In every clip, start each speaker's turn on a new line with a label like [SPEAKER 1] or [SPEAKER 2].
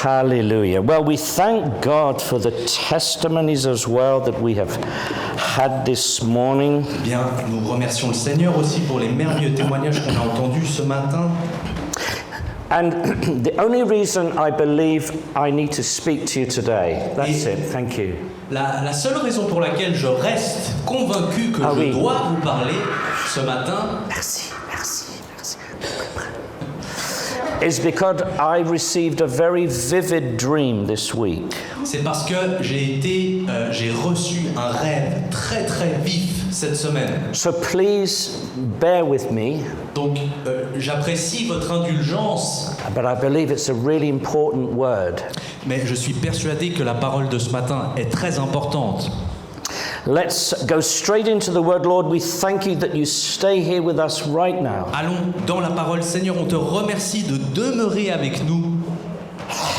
[SPEAKER 1] Hallelujah. Well, we thank God for the testimonies as well that we have had this morning.
[SPEAKER 2] Bien, nous remercions le Seigneur aussi pour les merveilleux témoignages qu'on a entendus ce matin.
[SPEAKER 1] And the only reason I believe I need to speak to you today, that's it, thank you.
[SPEAKER 2] La seule raison pour laquelle je reste convaincu que je dois vous parler ce matin,
[SPEAKER 1] Merci. Is because I received a very vivid dream this week.
[SPEAKER 2] c'est parce que j'ai reçu un rêve très très vif cette semaine.
[SPEAKER 1] So please bear with me.
[SPEAKER 2] Donc j'apprécie votre indulgence.
[SPEAKER 1] But I believe it's a really important word.
[SPEAKER 2] Mais je suis persuadé que la parole de ce matin est très importante.
[SPEAKER 1] Let's go straight into the word. Lord, we thank you that you stay here with us right now.
[SPEAKER 2] Allons dans la parole. Seigneur, on te remercie de demeurer avec nous.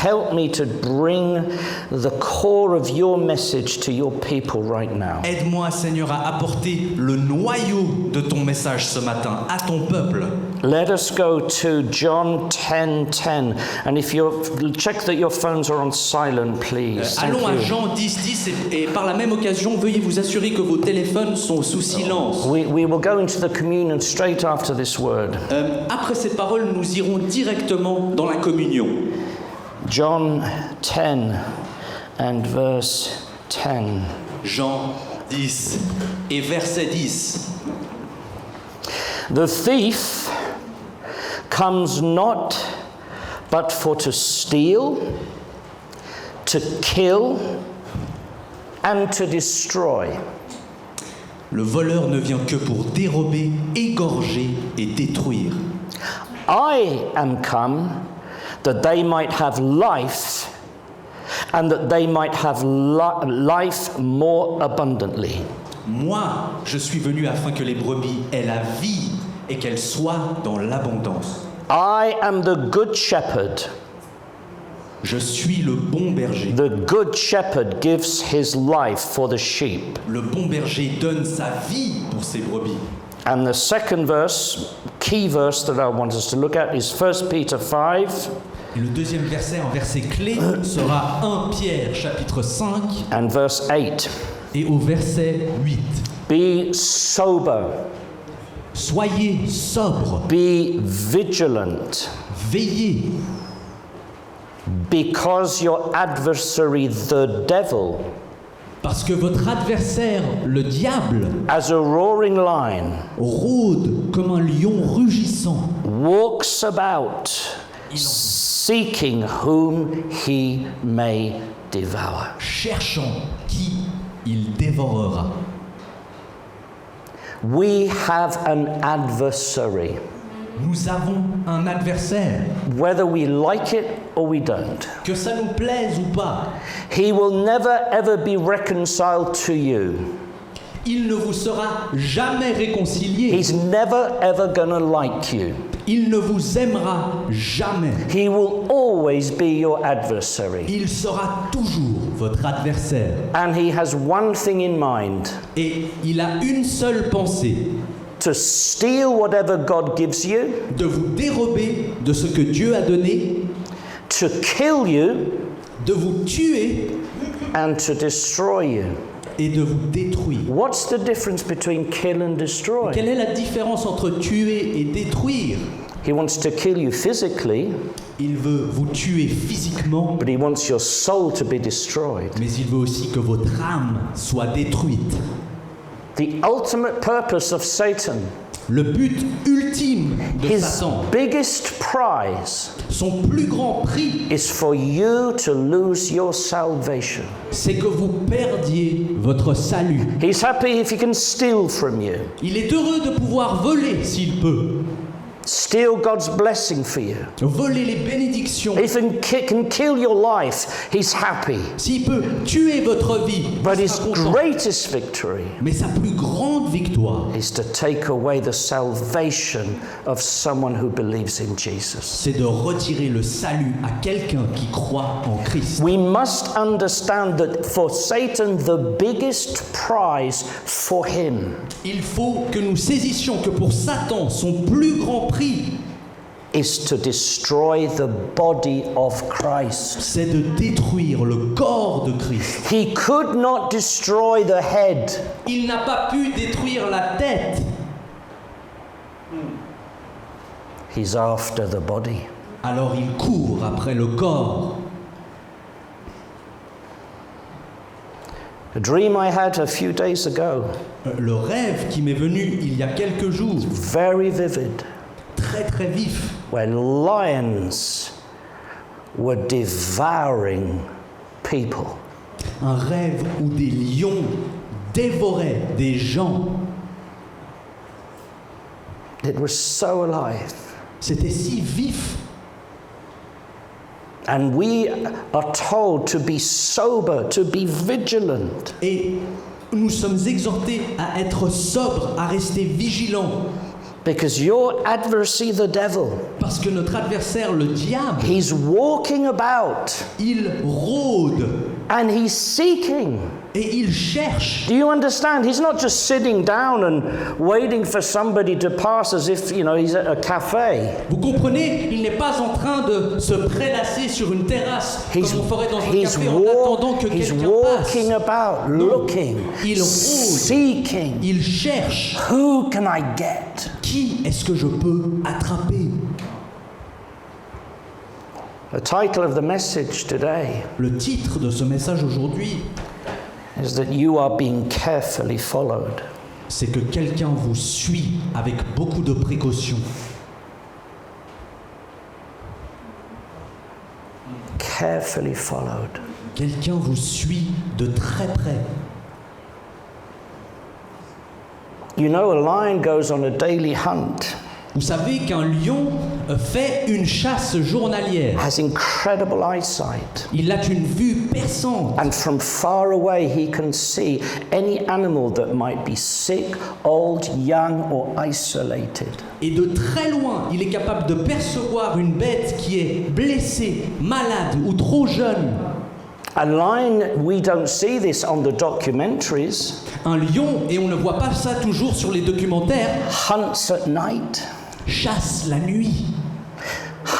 [SPEAKER 1] Help me to bring the core of your message to your people right now.
[SPEAKER 2] Aide-moi, Seigneur, à apporter le noyau de ton message ce matin à ton peuple.
[SPEAKER 1] Let us go to John 10:10, and if you check that your phones are on silent, please.
[SPEAKER 2] Allons à Jean 10:10 et par la même occasion, veuillez vous assurer que vos téléphones sont sous silence.
[SPEAKER 1] We will go into the communion straight after this word.
[SPEAKER 2] Après cette parole, nous irons directement dans la communion.
[SPEAKER 1] John 10 and verse 10.
[SPEAKER 2] Jean 10 et verset 10.
[SPEAKER 1] The thief comes not but for to steal, to kill, and to destroy.
[SPEAKER 2] Le voleur ne vient que pour dérober, égorger et détruire.
[SPEAKER 1] I am come that they might have life, and that they might have life more abundantly.
[SPEAKER 2] Moi, je suis venu afin que les brebis aient la vie et qu'elles soient dans l'abondance.
[SPEAKER 1] I am the good shepherd.
[SPEAKER 2] Je suis le bon berger.
[SPEAKER 1] The good shepherd gives his life for the sheep.
[SPEAKER 2] Le bon berger donne sa vie pour ses brebis.
[SPEAKER 1] And the second verse, key verse that I want us to look at is 1 Peter 5.
[SPEAKER 2] Et le deuxième verset, un verset clé, sera 1 Pierre chapitre 5
[SPEAKER 1] and verse 8.
[SPEAKER 2] et au verset 8.
[SPEAKER 1] Be sober.
[SPEAKER 2] Soyez sobres,
[SPEAKER 1] Be vigilant.
[SPEAKER 2] veillez,
[SPEAKER 1] Because your adversary, the devil,
[SPEAKER 2] parce que votre adversaire, le diable,
[SPEAKER 1] as a roaring lion,
[SPEAKER 2] rôde comme un lion rugissant.
[SPEAKER 1] walks about, seeking whom he may devour.
[SPEAKER 2] Cherchant qui il dévorera.
[SPEAKER 1] We have an adversary,
[SPEAKER 2] Nous avons un adversaire,
[SPEAKER 1] whether we like it or we don't.
[SPEAKER 2] que ça nous plaise ou pas.
[SPEAKER 1] He will never ever be reconciled to you.
[SPEAKER 2] Il ne vous sera jamais réconcilié.
[SPEAKER 1] He's never ever gonna like you.
[SPEAKER 2] Il ne vous aimera jamais.
[SPEAKER 1] He will always be your adversary.
[SPEAKER 2] Il sera toujours votre adversaire.
[SPEAKER 1] And he has one thing in mind:
[SPEAKER 2] Et il a une seule pensée,
[SPEAKER 1] to steal whatever God gives you,
[SPEAKER 2] de vous dérober de ce que Dieu a donné,
[SPEAKER 1] to kill you,
[SPEAKER 2] de vous tuer
[SPEAKER 1] and to destroy you.
[SPEAKER 2] et de vous détruire.
[SPEAKER 1] What's the difference between kill and destroy?
[SPEAKER 2] Quelle est la différence entre tuer et détruire?
[SPEAKER 1] He wants to kill you physically,
[SPEAKER 2] Il veut vous tuer physiquement,
[SPEAKER 1] but he wants your soul to be destroyed.
[SPEAKER 2] mais il veut aussi que votre âme soit détruite.
[SPEAKER 1] The ultimate purpose of Satan,
[SPEAKER 2] Le but ultime de
[SPEAKER 1] his
[SPEAKER 2] Satan,
[SPEAKER 1] biggest prize,
[SPEAKER 2] son plus grand prix,
[SPEAKER 1] is for you to lose your salvation.
[SPEAKER 2] c'est que vous perdiez votre salut.
[SPEAKER 1] He's happy if he can steal from you,
[SPEAKER 2] Il est heureux de pouvoir voler s'il peut.
[SPEAKER 1] steal God's blessing for you.
[SPEAKER 2] Voler les bénédictions.
[SPEAKER 1] If he can kill your life, he's happy.
[SPEAKER 2] S'il peut tuer votre vie,
[SPEAKER 1] But
[SPEAKER 2] il
[SPEAKER 1] his
[SPEAKER 2] sera content.
[SPEAKER 1] greatest victory
[SPEAKER 2] Mais sa plus grande victoire,
[SPEAKER 1] is to take away the salvation of someone who believes in Jesus.
[SPEAKER 2] c'est de retirer le salut à quelqu'un qui croit en Christ.
[SPEAKER 1] We must understand that for Satan, the biggest prize for him
[SPEAKER 2] Il faut que nous saisissions que pour Satan, son plus grand prix,
[SPEAKER 1] is to destroy the body of Christ.
[SPEAKER 2] c'est de détruire le corps de Christ.
[SPEAKER 1] He could not destroy the head.
[SPEAKER 2] Il n'a pas pu détruire la tête.
[SPEAKER 1] He's after the body.
[SPEAKER 2] Alors il court après le corps.
[SPEAKER 1] A dream I had a few days ago,
[SPEAKER 2] Le rêve qui m'est venu il y a quelques jours,
[SPEAKER 1] very vivid,
[SPEAKER 2] très très vif,
[SPEAKER 1] where lions were devouring people.
[SPEAKER 2] un rêve où des lions dévoraient des gens.
[SPEAKER 1] It was so alive.
[SPEAKER 2] C'était si vif.
[SPEAKER 1] And we are told to be sober, to be vigilant.
[SPEAKER 2] Et nous sommes exhortés à être sobres, à rester vigilants.
[SPEAKER 1] Because your adversary, the devil,
[SPEAKER 2] Parce que notre adversaire, le diable,
[SPEAKER 1] he's walking about
[SPEAKER 2] il rôde
[SPEAKER 1] and he's seeking.
[SPEAKER 2] et il cherche.
[SPEAKER 1] Do you understand? He's not just sitting down and waiting for somebody to pass as if, he's at a cafe.
[SPEAKER 2] Vous comprenez, il n'est pas en train de se prélasser sur une terrasse comme on ferait dans un café en attendant que
[SPEAKER 1] he's
[SPEAKER 2] quelqu'un
[SPEAKER 1] walking
[SPEAKER 2] passe.
[SPEAKER 1] about, looking,
[SPEAKER 2] il rôde,
[SPEAKER 1] seeking.
[SPEAKER 2] il cherche.
[SPEAKER 1] Who can I get?
[SPEAKER 2] Qui est-ce que je peux attraper?
[SPEAKER 1] The title of the message today
[SPEAKER 2] Le titre de ce message aujourd'hui,
[SPEAKER 1] is that you are being carefully followed.
[SPEAKER 2] c'est que quelqu'un vous suit avec beaucoup de précaution.
[SPEAKER 1] Carefully followed.
[SPEAKER 2] Quelqu'un vous suit de très près.
[SPEAKER 1] You know, a lion goes on a daily hunt,
[SPEAKER 2] Vous savez qu'un lion fait une chasse journalière.
[SPEAKER 1] has incredible eyesight,
[SPEAKER 2] Il a une vue perçante.
[SPEAKER 1] and from far away he can see any animal that might be sick, old, young, or isolated.
[SPEAKER 2] Et de très loin, il est capable de percevoir une bête qui est blessée, malade ou trop jeune.
[SPEAKER 1] A lion, we don't see this on the documentaries,
[SPEAKER 2] Un lion, et on ne voit pas ça toujours sur les documentaires,
[SPEAKER 1] hunts at night,
[SPEAKER 2] chasse la nuit,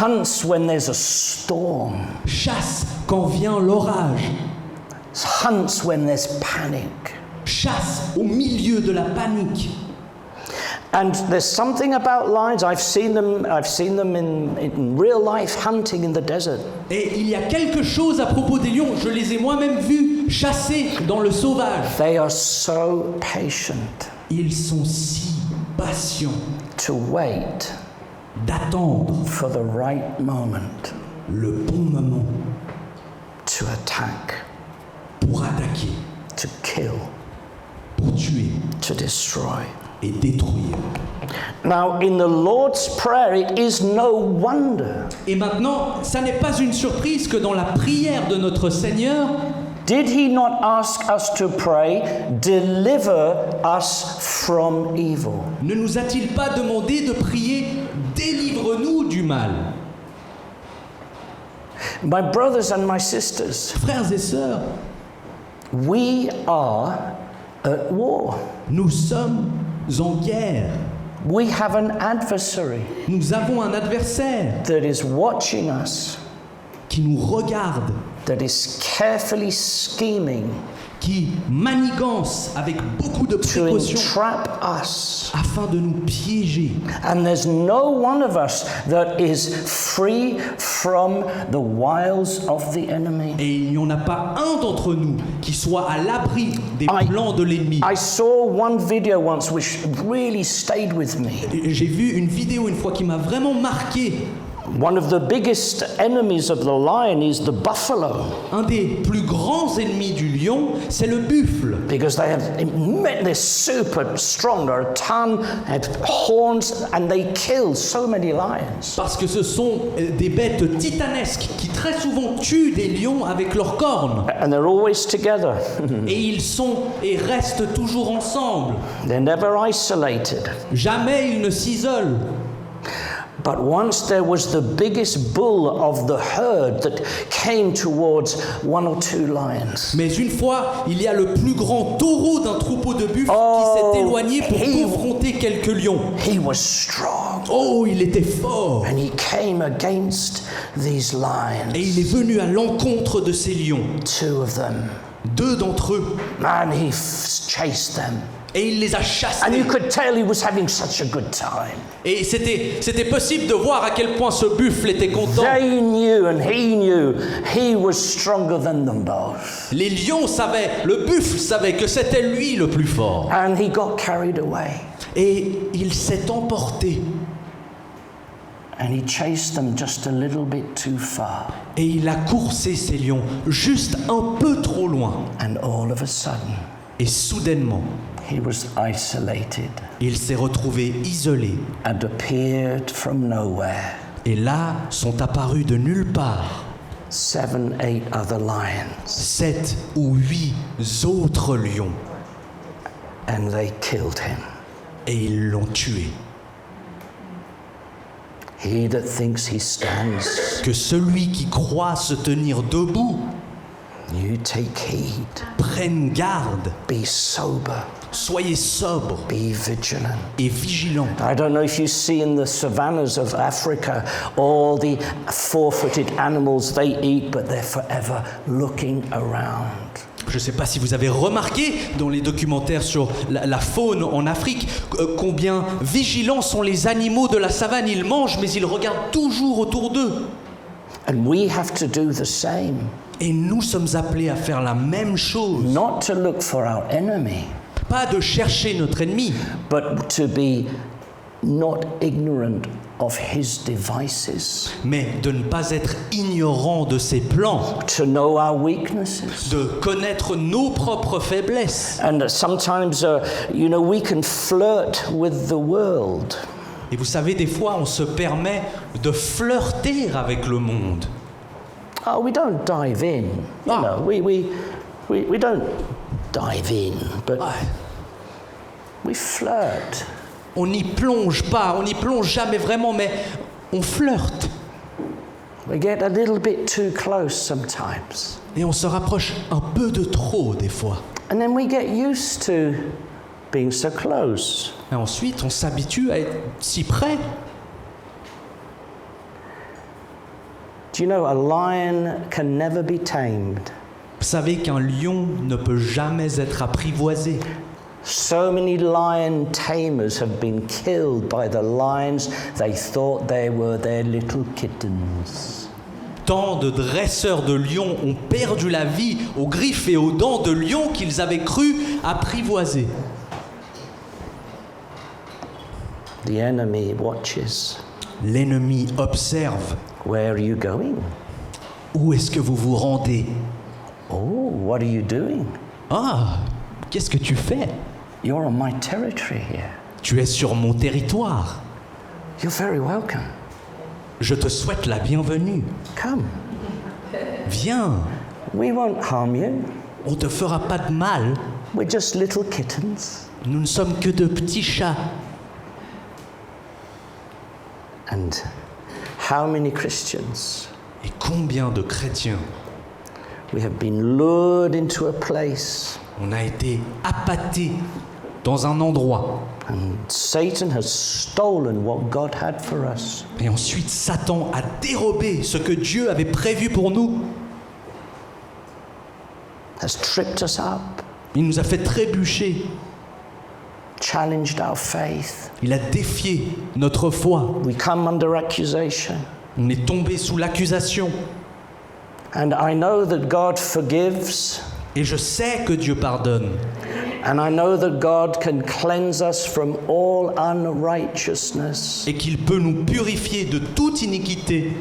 [SPEAKER 1] hunts when there's a storm,
[SPEAKER 2] chasse quand vient l'orage,
[SPEAKER 1] hunts when there's panic.
[SPEAKER 2] chasse au milieu de la panique.
[SPEAKER 1] And there's something about lions, I've seen them in real life hunting in the desert.
[SPEAKER 2] Et il y a quelque chose à propos des lions, je les ai moi-même vus chasser dans le sauvage.
[SPEAKER 1] They are so patient
[SPEAKER 2] Ils sont si patients
[SPEAKER 1] to wait
[SPEAKER 2] d'attendre
[SPEAKER 1] for the right moment
[SPEAKER 2] le bon moment
[SPEAKER 1] to attack,
[SPEAKER 2] pour attaquer,
[SPEAKER 1] to kill,
[SPEAKER 2] pour tuer
[SPEAKER 1] to destroy.
[SPEAKER 2] et détruire.
[SPEAKER 1] Now, in the Lord's Prayer, it is no wonder.
[SPEAKER 2] Et maintenant, ça n'est pas une surprise que dans la prière de notre Seigneur,
[SPEAKER 1] Did he not ask us to pray, deliver us from evil?
[SPEAKER 2] ne nous a-t-il pas demandé de prier « Délivre-nous du mal »
[SPEAKER 1] My brothers and my sisters,
[SPEAKER 2] Frères et sœurs,
[SPEAKER 1] we are at war.
[SPEAKER 2] nous sommes en guerre.
[SPEAKER 1] We have an adversary
[SPEAKER 2] Nous avons un adversaire
[SPEAKER 1] that is watching us,
[SPEAKER 2] qui nous regarde,
[SPEAKER 1] that is carefully scheming
[SPEAKER 2] qui manigance avec beaucoup de
[SPEAKER 1] to
[SPEAKER 2] précaution
[SPEAKER 1] entrap us.
[SPEAKER 2] afin de nous piéger.
[SPEAKER 1] And there's no one of us that is free from the wiles of the enemy.
[SPEAKER 2] Et il n'y en a pas un d'entre nous qui soit à l'abri des
[SPEAKER 1] I-
[SPEAKER 2] plans de l'ennemi.
[SPEAKER 1] I saw one video once which really stayed with me.
[SPEAKER 2] J'ai vu une vidéo une fois qui m'a vraiment marqué.
[SPEAKER 1] One of the biggest enemies of the lion is the buffalo,
[SPEAKER 2] Un des plus grands ennemis du lion, c'est le buffle.
[SPEAKER 1] because they're super strong. They're a ton, they have horns, and they kill so many lions.
[SPEAKER 2] Parce que ce sont des bêtes titanesques qui très souvent tuent des lions avec leurs cornes.
[SPEAKER 1] And they're always together.
[SPEAKER 2] Et ils sont et restent toujours ensemble.
[SPEAKER 1] They're never isolated.
[SPEAKER 2] Jamais ils ne s'isolent.
[SPEAKER 1] But once there was the biggest bull of the herd that came towards one or two lions.
[SPEAKER 2] Mais une fois, il y a le plus grand taureau d'un troupeau de buffles
[SPEAKER 1] Oh,
[SPEAKER 2] qui s'est éloigné pour
[SPEAKER 1] he-
[SPEAKER 2] confronter quelques lions.
[SPEAKER 1] He was strong.
[SPEAKER 2] Oh, il était fort.
[SPEAKER 1] And he came against these lions.
[SPEAKER 2] Et il est venu à l'encontre de ces lions.
[SPEAKER 1] 2 of them.
[SPEAKER 2] 2 d'entre eux.
[SPEAKER 1] And he chased them.
[SPEAKER 2] Et il les a
[SPEAKER 1] And
[SPEAKER 2] chassés.
[SPEAKER 1] you could tell he was having such a good time.
[SPEAKER 2] Et c'était possible de voir à quel point ce buffle était content.
[SPEAKER 1] They knew and he knew he was stronger than them both.
[SPEAKER 2] Les lions savaient, le buffle savait que c'était lui le plus fort.
[SPEAKER 1] And he got carried away.
[SPEAKER 2] Et il s'est emporté.
[SPEAKER 1] And he chased them just a little bit too far.
[SPEAKER 2] Et il a coursé ces lions juste un peu trop loin.
[SPEAKER 1] And all of a sudden,
[SPEAKER 2] Et soudainement,
[SPEAKER 1] he was isolated
[SPEAKER 2] il s'est retrouvé isolé.
[SPEAKER 1] and appeared from nowhere.
[SPEAKER 2] Et là sont apparus de nulle part
[SPEAKER 1] 7, 8 other lions.
[SPEAKER 2] 7 ou 8 autres lions.
[SPEAKER 1] And they killed him.
[SPEAKER 2] Et ils l'ont tué.
[SPEAKER 1] He that thinks he stands,
[SPEAKER 2] Que celui qui croit se tenir debout
[SPEAKER 1] you take heed.
[SPEAKER 2] prenne garde.
[SPEAKER 1] Be sober.
[SPEAKER 2] Soyez sobre
[SPEAKER 1] Be vigilant.
[SPEAKER 2] et vigilant.
[SPEAKER 1] I don't know if you see in the savannas of Africa all the 4-footed animals they eat, but they're forever looking around.
[SPEAKER 2] Je ne sais pas si vous avez remarqué dans les documentaires sur la faune en Afrique combien vigilants sont les animaux de la savane. Ils mangent, mais ils regardent toujours autour d'eux.
[SPEAKER 1] And we have to do the same.
[SPEAKER 2] Et nous sommes appelés à faire la même chose.
[SPEAKER 1] Not to look for our enemy,
[SPEAKER 2] Pas de chercher notre ennemi,
[SPEAKER 1] but to be not ignorant of his devices,
[SPEAKER 2] mais de ne pas être ignorant de ses plans,
[SPEAKER 1] to know our weaknesses.
[SPEAKER 2] de connaître nos propres faiblesses.
[SPEAKER 1] And sometimes, we can flirt with the world.
[SPEAKER 2] Et vous savez, des fois, on se permet de flirter avec le monde.
[SPEAKER 1] Oh, we don't dive in. You know, we don't dive in, but we flirt.
[SPEAKER 2] On n'y plonge pas, on n'y plonge jamais vraiment, mais on flirte.
[SPEAKER 1] We get a little bit too close sometimes.
[SPEAKER 2] Et on se rapproche un peu de trop des fois.
[SPEAKER 1] And then we get used to being so close.
[SPEAKER 2] Et ensuite, on s'habitue à être si près.
[SPEAKER 1] Do you know a lion can never be tamed?
[SPEAKER 2] Vous savez qu'un lion ne peut jamais être apprivoisé.
[SPEAKER 1] So many lion tamers have been killed by the lions they thought they were their little kittens.
[SPEAKER 2] Tant de dresseurs de lions ont perdu la vie aux griffes et aux dents de lions qu'ils avaient cru apprivoiser.
[SPEAKER 1] The enemy watches.
[SPEAKER 2] L'ennemi observe.
[SPEAKER 1] Where are you going?
[SPEAKER 2] Où est-ce que vous vous rendez?
[SPEAKER 1] Oh, what are you doing?
[SPEAKER 2] Ah, qu'est-ce que tu fais?
[SPEAKER 1] You're on my territory here.
[SPEAKER 2] Tu es sur mon territoire.
[SPEAKER 1] You're very welcome.
[SPEAKER 2] Je te souhaite la bienvenue.
[SPEAKER 1] Come.
[SPEAKER 2] Viens,
[SPEAKER 1] We won't harm you.
[SPEAKER 2] on ne te fera pas de mal.
[SPEAKER 1] We're just little kittens.
[SPEAKER 2] Nous ne sommes que de petits chats.
[SPEAKER 1] And how many Christians
[SPEAKER 2] Et combien de chrétiens
[SPEAKER 1] we have been lured into a place
[SPEAKER 2] on a été appâtés dans un endroit.
[SPEAKER 1] and Satan has stolen what God had for us.
[SPEAKER 2] Et ensuite, Satan a dérobé ce que Dieu avait prévu pour nous.
[SPEAKER 1] Has tripped us up,
[SPEAKER 2] Il nous a fait trébucher.
[SPEAKER 1] challenged our faith.
[SPEAKER 2] Il a défié notre foi.
[SPEAKER 1] We come under accusation.
[SPEAKER 2] On est tombé sous l'accusation.
[SPEAKER 1] And I know that God forgives,
[SPEAKER 2] Et je sais que Dieu pardonne.
[SPEAKER 1] and I know that God can cleanse us from all unrighteousness.
[SPEAKER 2] Et qu'il peut nous purifier de toute iniquité.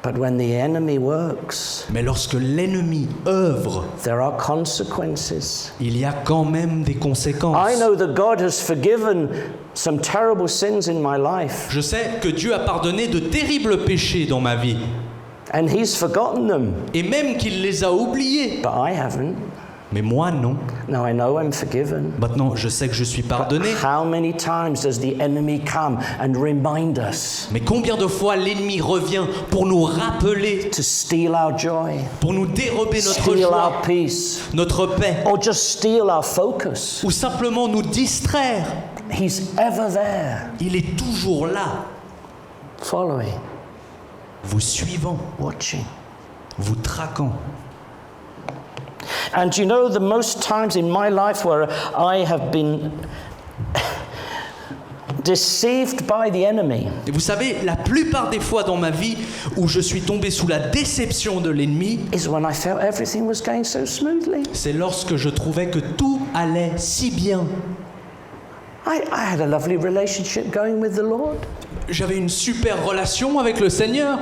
[SPEAKER 1] But when the enemy works,
[SPEAKER 2] Mais lorsque l'ennemi œuvre,
[SPEAKER 1] there are consequences.
[SPEAKER 2] il y a quand même des conséquences.
[SPEAKER 1] I know that God has forgiven some terrible sins in my life,
[SPEAKER 2] Je sais que Dieu a pardonné de terribles péchés dans ma vie.
[SPEAKER 1] and He's forgotten them,
[SPEAKER 2] Et même qu'il les a oubliés.
[SPEAKER 1] but I haven't.
[SPEAKER 2] Mais moi, non.
[SPEAKER 1] Now I know I'm forgiven.
[SPEAKER 2] Maintenant, je sais que je suis pardonné.
[SPEAKER 1] How many times does the enemy come and remind us
[SPEAKER 2] Mais combien de fois l'ennemi revient pour nous rappeler,
[SPEAKER 1] to steal our joy,
[SPEAKER 2] pour nous dérober notre
[SPEAKER 1] steal our
[SPEAKER 2] joie,
[SPEAKER 1] peace,
[SPEAKER 2] notre paix,
[SPEAKER 1] or just steal our focus?
[SPEAKER 2] ou simplement nous distraire?
[SPEAKER 1] He's ever there,
[SPEAKER 2] Il est toujours là,
[SPEAKER 1] following,
[SPEAKER 2] vous suivant,
[SPEAKER 1] watching.
[SPEAKER 2] vous traquant.
[SPEAKER 1] And you know, the most times in my life where I have been deceived by the enemy
[SPEAKER 2] Et vous savez, la plupart des fois dans ma vie où je suis tombé sous la déception de l'ennemi,
[SPEAKER 1] is when I felt everything was going so smoothly.
[SPEAKER 2] c'est lorsque je trouvais que tout allait si bien.
[SPEAKER 1] I had a lovely relationship going with the Lord.
[SPEAKER 2] J'avais une super relation avec le Seigneur.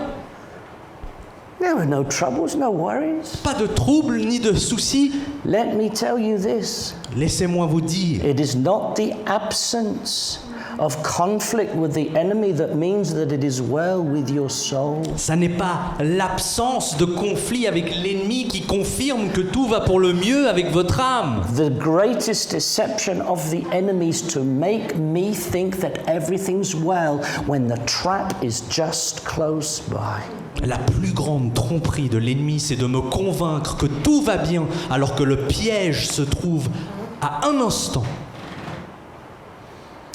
[SPEAKER 1] There were no troubles, no worries.
[SPEAKER 2] Pas de troubles ni de soucis.
[SPEAKER 1] Let me tell you this.
[SPEAKER 2] Laissez-moi vous dire,
[SPEAKER 1] It is not the absence of conflict with the enemy that means that it is well with your soul.
[SPEAKER 2] ça n'est pas l'absence de conflit avec l'ennemi qui confirme que tout va pour le mieux avec votre âme.
[SPEAKER 1] The greatest deception of the enemy is to make me think that everything's well when the trap is just close by.
[SPEAKER 2] La plus grande tromperie de l'ennemi, c'est de me convaincre que tout va bien alors que le piège se trouve à un instant.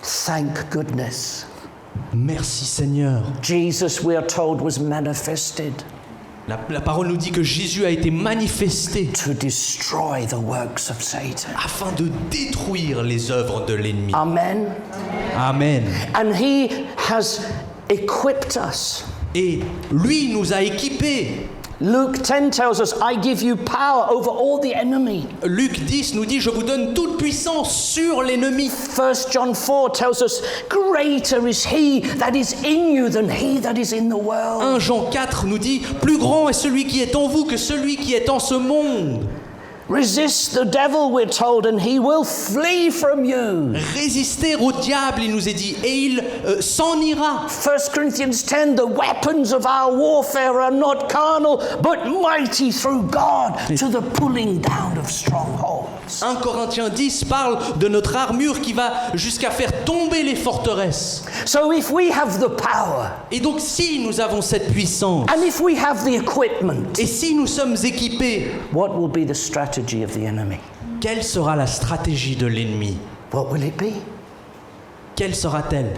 [SPEAKER 1] Thank goodness.
[SPEAKER 2] Merci Seigneur.
[SPEAKER 1] Jesus, we are told, was manifested
[SPEAKER 2] La parole nous dit que Jésus a été manifesté
[SPEAKER 1] to destroy the works of Satan.
[SPEAKER 2] afin de détruire les œuvres de l'ennemi.
[SPEAKER 1] Amen.
[SPEAKER 2] Amen.
[SPEAKER 1] And he has equipped us.
[SPEAKER 2] Et lui nous a équipés.
[SPEAKER 1] Luke 10 tells us, I give you power over all the enemy.
[SPEAKER 2] Luc 10 nous dit, je vous donne toute puissance sur l'ennemi.
[SPEAKER 1] 1 John 4 tells us, greater is he that is in you than he that is in the world.
[SPEAKER 2] 1 Jean 4 nous dit, plus grand est celui qui est en vous que celui qui est en ce monde.
[SPEAKER 1] Resist the devil, we're told, and he will flee from you.
[SPEAKER 2] Résister au diable, il nous est dit, et il s'en ira.
[SPEAKER 1] 1 Corinthians 10, the weapons of our warfare are not carnal, but mighty through God to the pulling down of strongholds.
[SPEAKER 2] 1 Corinthiens 10 parle de notre armure qui va jusqu'à faire tomber les forteresses.
[SPEAKER 1] So if we have the power,
[SPEAKER 2] Et donc si nous avons cette puissance,
[SPEAKER 1] and if we have the equipment,
[SPEAKER 2] et si nous sommes équipés,
[SPEAKER 1] what will be the strategy of the enemy?
[SPEAKER 2] quelle sera la stratégie de l'ennemi?
[SPEAKER 1] What will it be?
[SPEAKER 2] Quelle sera-t-elle?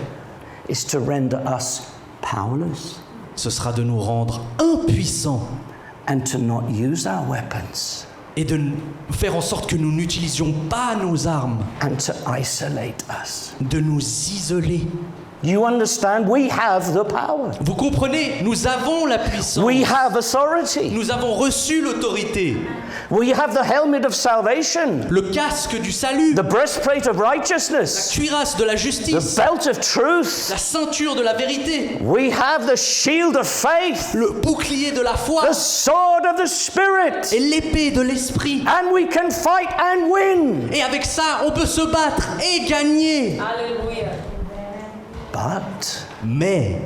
[SPEAKER 1] Is to render us powerless
[SPEAKER 2] Ce sera de nous rendre impuissants
[SPEAKER 1] and to not use our weapons
[SPEAKER 2] et de faire en sorte que nous n'utilisions pas nos armes,
[SPEAKER 1] and to isolate us.
[SPEAKER 2] de nous isoler.
[SPEAKER 1] You understand? We have the power.
[SPEAKER 2] Vous comprenez? Nous avons la puissance.
[SPEAKER 1] We have authority.
[SPEAKER 2] Nous avons reçu l'autorité.
[SPEAKER 1] We have the helmet of salvation,
[SPEAKER 2] Le casque du salut,
[SPEAKER 1] the breastplate of righteousness,
[SPEAKER 2] cuirasse de la
[SPEAKER 1] the
[SPEAKER 2] justice,
[SPEAKER 1] belt of truth.
[SPEAKER 2] la ceinture de la vérité,
[SPEAKER 1] We have the shield of faith,
[SPEAKER 2] le bouclier de la foi
[SPEAKER 1] the sword of the Spirit,
[SPEAKER 2] et l'épée de l'esprit.
[SPEAKER 1] and we can fight and win.
[SPEAKER 2] Et avec ça, on peut se battre et gagner.
[SPEAKER 1] But
[SPEAKER 2] Mais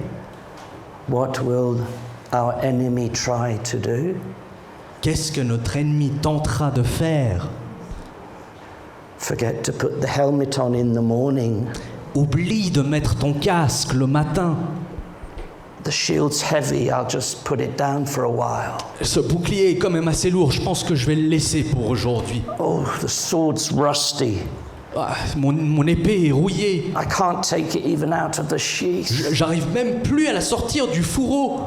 [SPEAKER 1] what will our enemy try to do?
[SPEAKER 2] qu'est-ce que notre ennemi tentera de faire?
[SPEAKER 1] Forget to put the helmet on in the morning.
[SPEAKER 2] Oublie de mettre ton casque le matin.
[SPEAKER 1] The shield's heavy, I'll just put it down for a while.
[SPEAKER 2] Ce bouclier est quand même assez lourd, je pense que je vais le laisser pour aujourd'hui.
[SPEAKER 1] Oh, the sword's rusty.
[SPEAKER 2] Ah, mon épée est rouillée.
[SPEAKER 1] I can't take it even out of the sheath.
[SPEAKER 2] J'arrive même plus à la sortir du fourreau.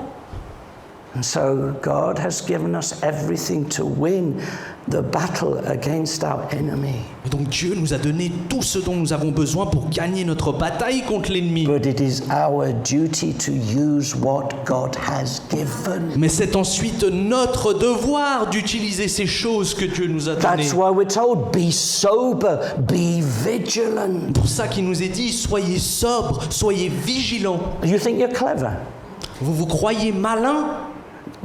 [SPEAKER 1] And so God has given us everything to win the battle against our enemy.
[SPEAKER 2] Et donc Dieu nous a donné tout ce dont nous avons besoin pour gagner notre bataille contre l'ennemi.
[SPEAKER 1] But it is our duty to use what God has given.
[SPEAKER 2] Mais c'est ensuite notre devoir d'utiliser ces choses que Dieu nous a données.
[SPEAKER 1] That's why we're told, be sober, be vigilant.
[SPEAKER 2] Pour ça qu'il nous est dit, soyez sobres, soyez vigilants.
[SPEAKER 1] You think you're clever?
[SPEAKER 2] Vous vous croyez malin?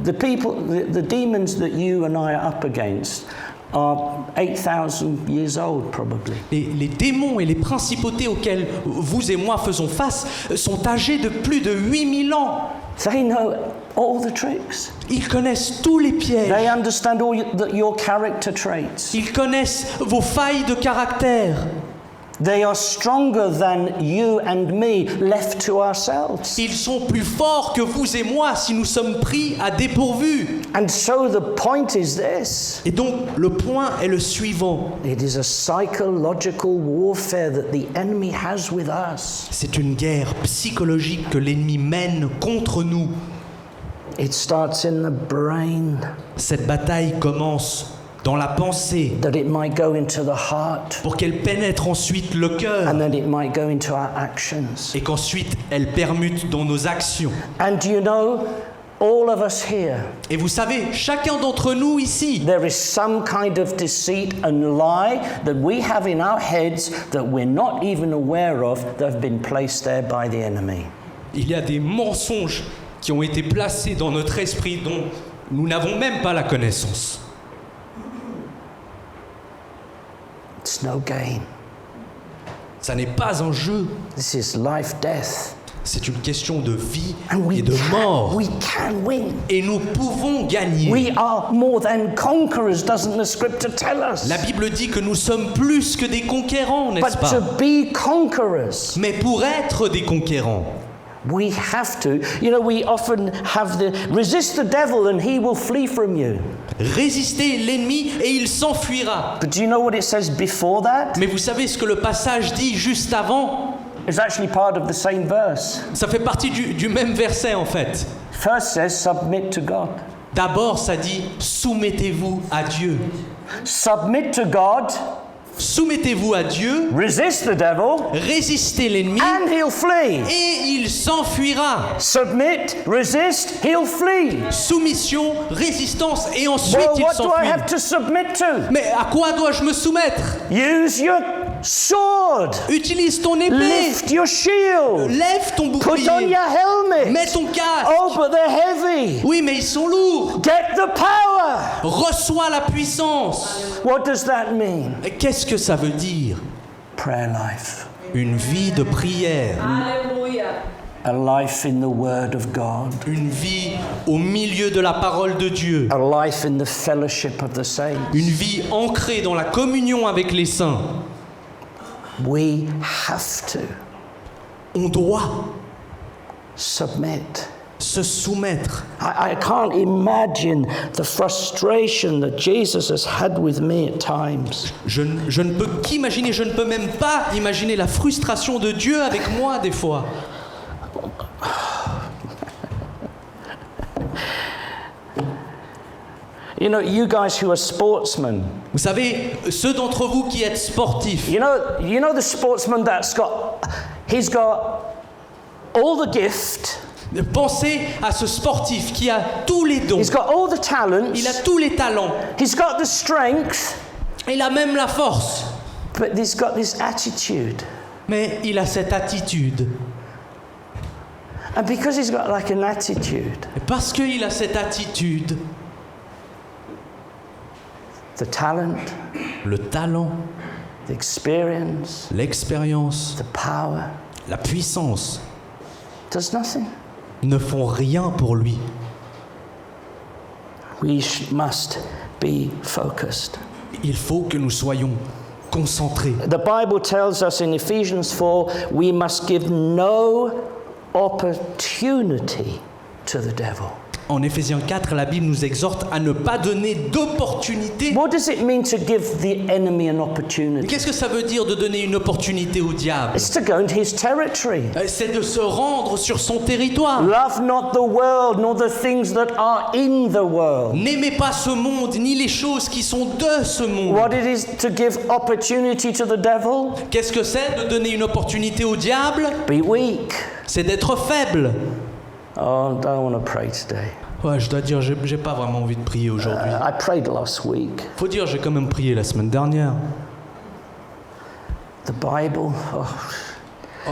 [SPEAKER 1] The people, the demons that you and I are up against are 8,000 years old probably.
[SPEAKER 2] Les démons et les principautés auxquelles vous et moi faisons face sont âgés de plus de 8000 ans.
[SPEAKER 1] They know all the tricks.
[SPEAKER 2] Ils connaissent tous les pièges.
[SPEAKER 1] They understand all your character traits.
[SPEAKER 2] Ils connaissent vos failles de caractère.
[SPEAKER 1] They are stronger than you and me left to ourselves.
[SPEAKER 2] Ils sont plus forts que vous et moi si nous sommes pris à dépourvu.
[SPEAKER 1] And so the point is this.
[SPEAKER 2] Et donc, le point est le suivant.
[SPEAKER 1] It is a psychological warfare that the enemy has with us.
[SPEAKER 2] C'est une guerre psychologique que l'ennemi mène contre nous.
[SPEAKER 1] It starts in the brain,
[SPEAKER 2] Cette bataille commence dans la pensée
[SPEAKER 1] that it might go into the heart,
[SPEAKER 2] pour qu'elle pénètre ensuite le cœur
[SPEAKER 1] and that it might go into our actions.
[SPEAKER 2] et qu'ensuite elle permute dans nos actions.
[SPEAKER 1] And you know, all of us here,
[SPEAKER 2] Et vous savez, chacun d'entre nous ici,
[SPEAKER 1] there is some kind of deceit and lie that we have in our heads that we're not even aware of, that have been placed there by the enemy.
[SPEAKER 2] il y a des mensonges qui ont été placés dans notre esprit dont nous n'avons même pas la connaissance.
[SPEAKER 1] It's no game.
[SPEAKER 2] Ça n'est pas un jeu,
[SPEAKER 1] This is life, death.
[SPEAKER 2] c'est une question de vie
[SPEAKER 1] And
[SPEAKER 2] et de mort.
[SPEAKER 1] we can win.
[SPEAKER 2] Et nous pouvons gagner.
[SPEAKER 1] We are more than conquerors, doesn't the scripture tell us?
[SPEAKER 2] La Bible dit que nous sommes plus que des conquérants, n'est-ce
[SPEAKER 1] But to
[SPEAKER 2] pas?
[SPEAKER 1] be conquerors,
[SPEAKER 2] Mais pour être des conquérants,
[SPEAKER 1] we have to. You know, we often have the resist the devil and he will flee from you.
[SPEAKER 2] résistez l'ennemi et il s'enfuira.
[SPEAKER 1] But do you know what it says before that?
[SPEAKER 2] Mais vous savez ce que le passage dit juste avant?
[SPEAKER 1] It's actually part of the same verse.
[SPEAKER 2] Ça fait partie du même verset en fait.
[SPEAKER 1] First says, submit to God.
[SPEAKER 2] D'abord, ça dit soumettez-vous à Dieu.
[SPEAKER 1] Submit to God,
[SPEAKER 2] Soumettez-vous à Dieu,
[SPEAKER 1] resist the devil,
[SPEAKER 2] résistez l'ennemi
[SPEAKER 1] and he'll flee.
[SPEAKER 2] et il s'enfuira.
[SPEAKER 1] Submit, resist, he'll flee.
[SPEAKER 2] Soumission, résistance et ensuite
[SPEAKER 1] Well,
[SPEAKER 2] il
[SPEAKER 1] what do I have
[SPEAKER 2] s'enfuit.
[SPEAKER 1] to submit to?
[SPEAKER 2] Mais à quoi dois-je me soumettre?
[SPEAKER 1] Use your sword.
[SPEAKER 2] Utilise ton épée,
[SPEAKER 1] Lift your shield.
[SPEAKER 2] lève ton
[SPEAKER 1] Put on
[SPEAKER 2] bouclier,
[SPEAKER 1] your helmet.
[SPEAKER 2] mets ton casque.
[SPEAKER 1] Oh, but they're heavy.
[SPEAKER 2] Oui, mais ils sont lourds.
[SPEAKER 1] Get the power.
[SPEAKER 2] Reçois la puissance.
[SPEAKER 1] What does that mean?
[SPEAKER 2] Et qu'est-ce que ça veut dire?
[SPEAKER 1] Prayer life.
[SPEAKER 2] Une vie de prière,
[SPEAKER 1] A life in the Word of God.
[SPEAKER 2] une vie au milieu de la parole de Dieu,
[SPEAKER 1] A life in the fellowship of the saints.
[SPEAKER 2] une vie ancrée dans la communion avec les saints.
[SPEAKER 1] We have to
[SPEAKER 2] On doit
[SPEAKER 1] submit.
[SPEAKER 2] se soumettre.
[SPEAKER 1] I can't imagine the frustration that Jesus has had with me at times.
[SPEAKER 2] Je ne peux qu'imaginer, je ne peux même pas imaginer la frustration de Dieu avec moi des fois.
[SPEAKER 1] You know, you guys who are sportsmen,
[SPEAKER 2] Vous savez, ceux d'entre vous qui êtes sportifs,
[SPEAKER 1] you know the sportsman he's got all the gift,
[SPEAKER 2] pensez à ce sportif qui a tous les dons,
[SPEAKER 1] he's got all the talents,
[SPEAKER 2] il a tous les talents,
[SPEAKER 1] he's got the strength,
[SPEAKER 2] il a même la force,
[SPEAKER 1] but he's got this attitude.
[SPEAKER 2] mais il a cette attitude.
[SPEAKER 1] And because he's got like an attitude,
[SPEAKER 2] Et parce qu'il a cette attitude,
[SPEAKER 1] the talent,
[SPEAKER 2] le talent,
[SPEAKER 1] the experience,
[SPEAKER 2] l'expérience,
[SPEAKER 1] the power,
[SPEAKER 2] la puissance
[SPEAKER 1] does nothing.
[SPEAKER 2] ne font rien pour lui.
[SPEAKER 1] We must be focused.
[SPEAKER 2] Il faut que nous soyons concentrés.
[SPEAKER 1] The Bible tells us in Ephesians 4, we must give no opportunity to the devil.
[SPEAKER 2] En Éphésiens 4, la Bible nous exhorte à ne pas donner d'opportunité.
[SPEAKER 1] What does it mean to give the enemy an opportunity?
[SPEAKER 2] Qu'est-ce que ça veut dire de donner une opportunité au diable?
[SPEAKER 1] It's to go into his territory.
[SPEAKER 2] C'est de se rendre sur son territoire.
[SPEAKER 1] Love not the world, nor the things that are in the world.
[SPEAKER 2] N'aimez pas ce monde, ni les choses qui sont de ce monde.
[SPEAKER 1] What it is to give opportunity to the devil?
[SPEAKER 2] Qu'est-ce que c'est de donner une opportunité au diable?
[SPEAKER 1] Be weak.
[SPEAKER 2] C'est d'être faible.
[SPEAKER 1] Oh, I don't want to pray today.
[SPEAKER 2] Ouais, je dois dire, j'ai pas vraiment envie de prier aujourd'hui.
[SPEAKER 1] I prayed last week.
[SPEAKER 2] Faut dire, j'ai quand même prié la semaine dernière.
[SPEAKER 1] The Bible,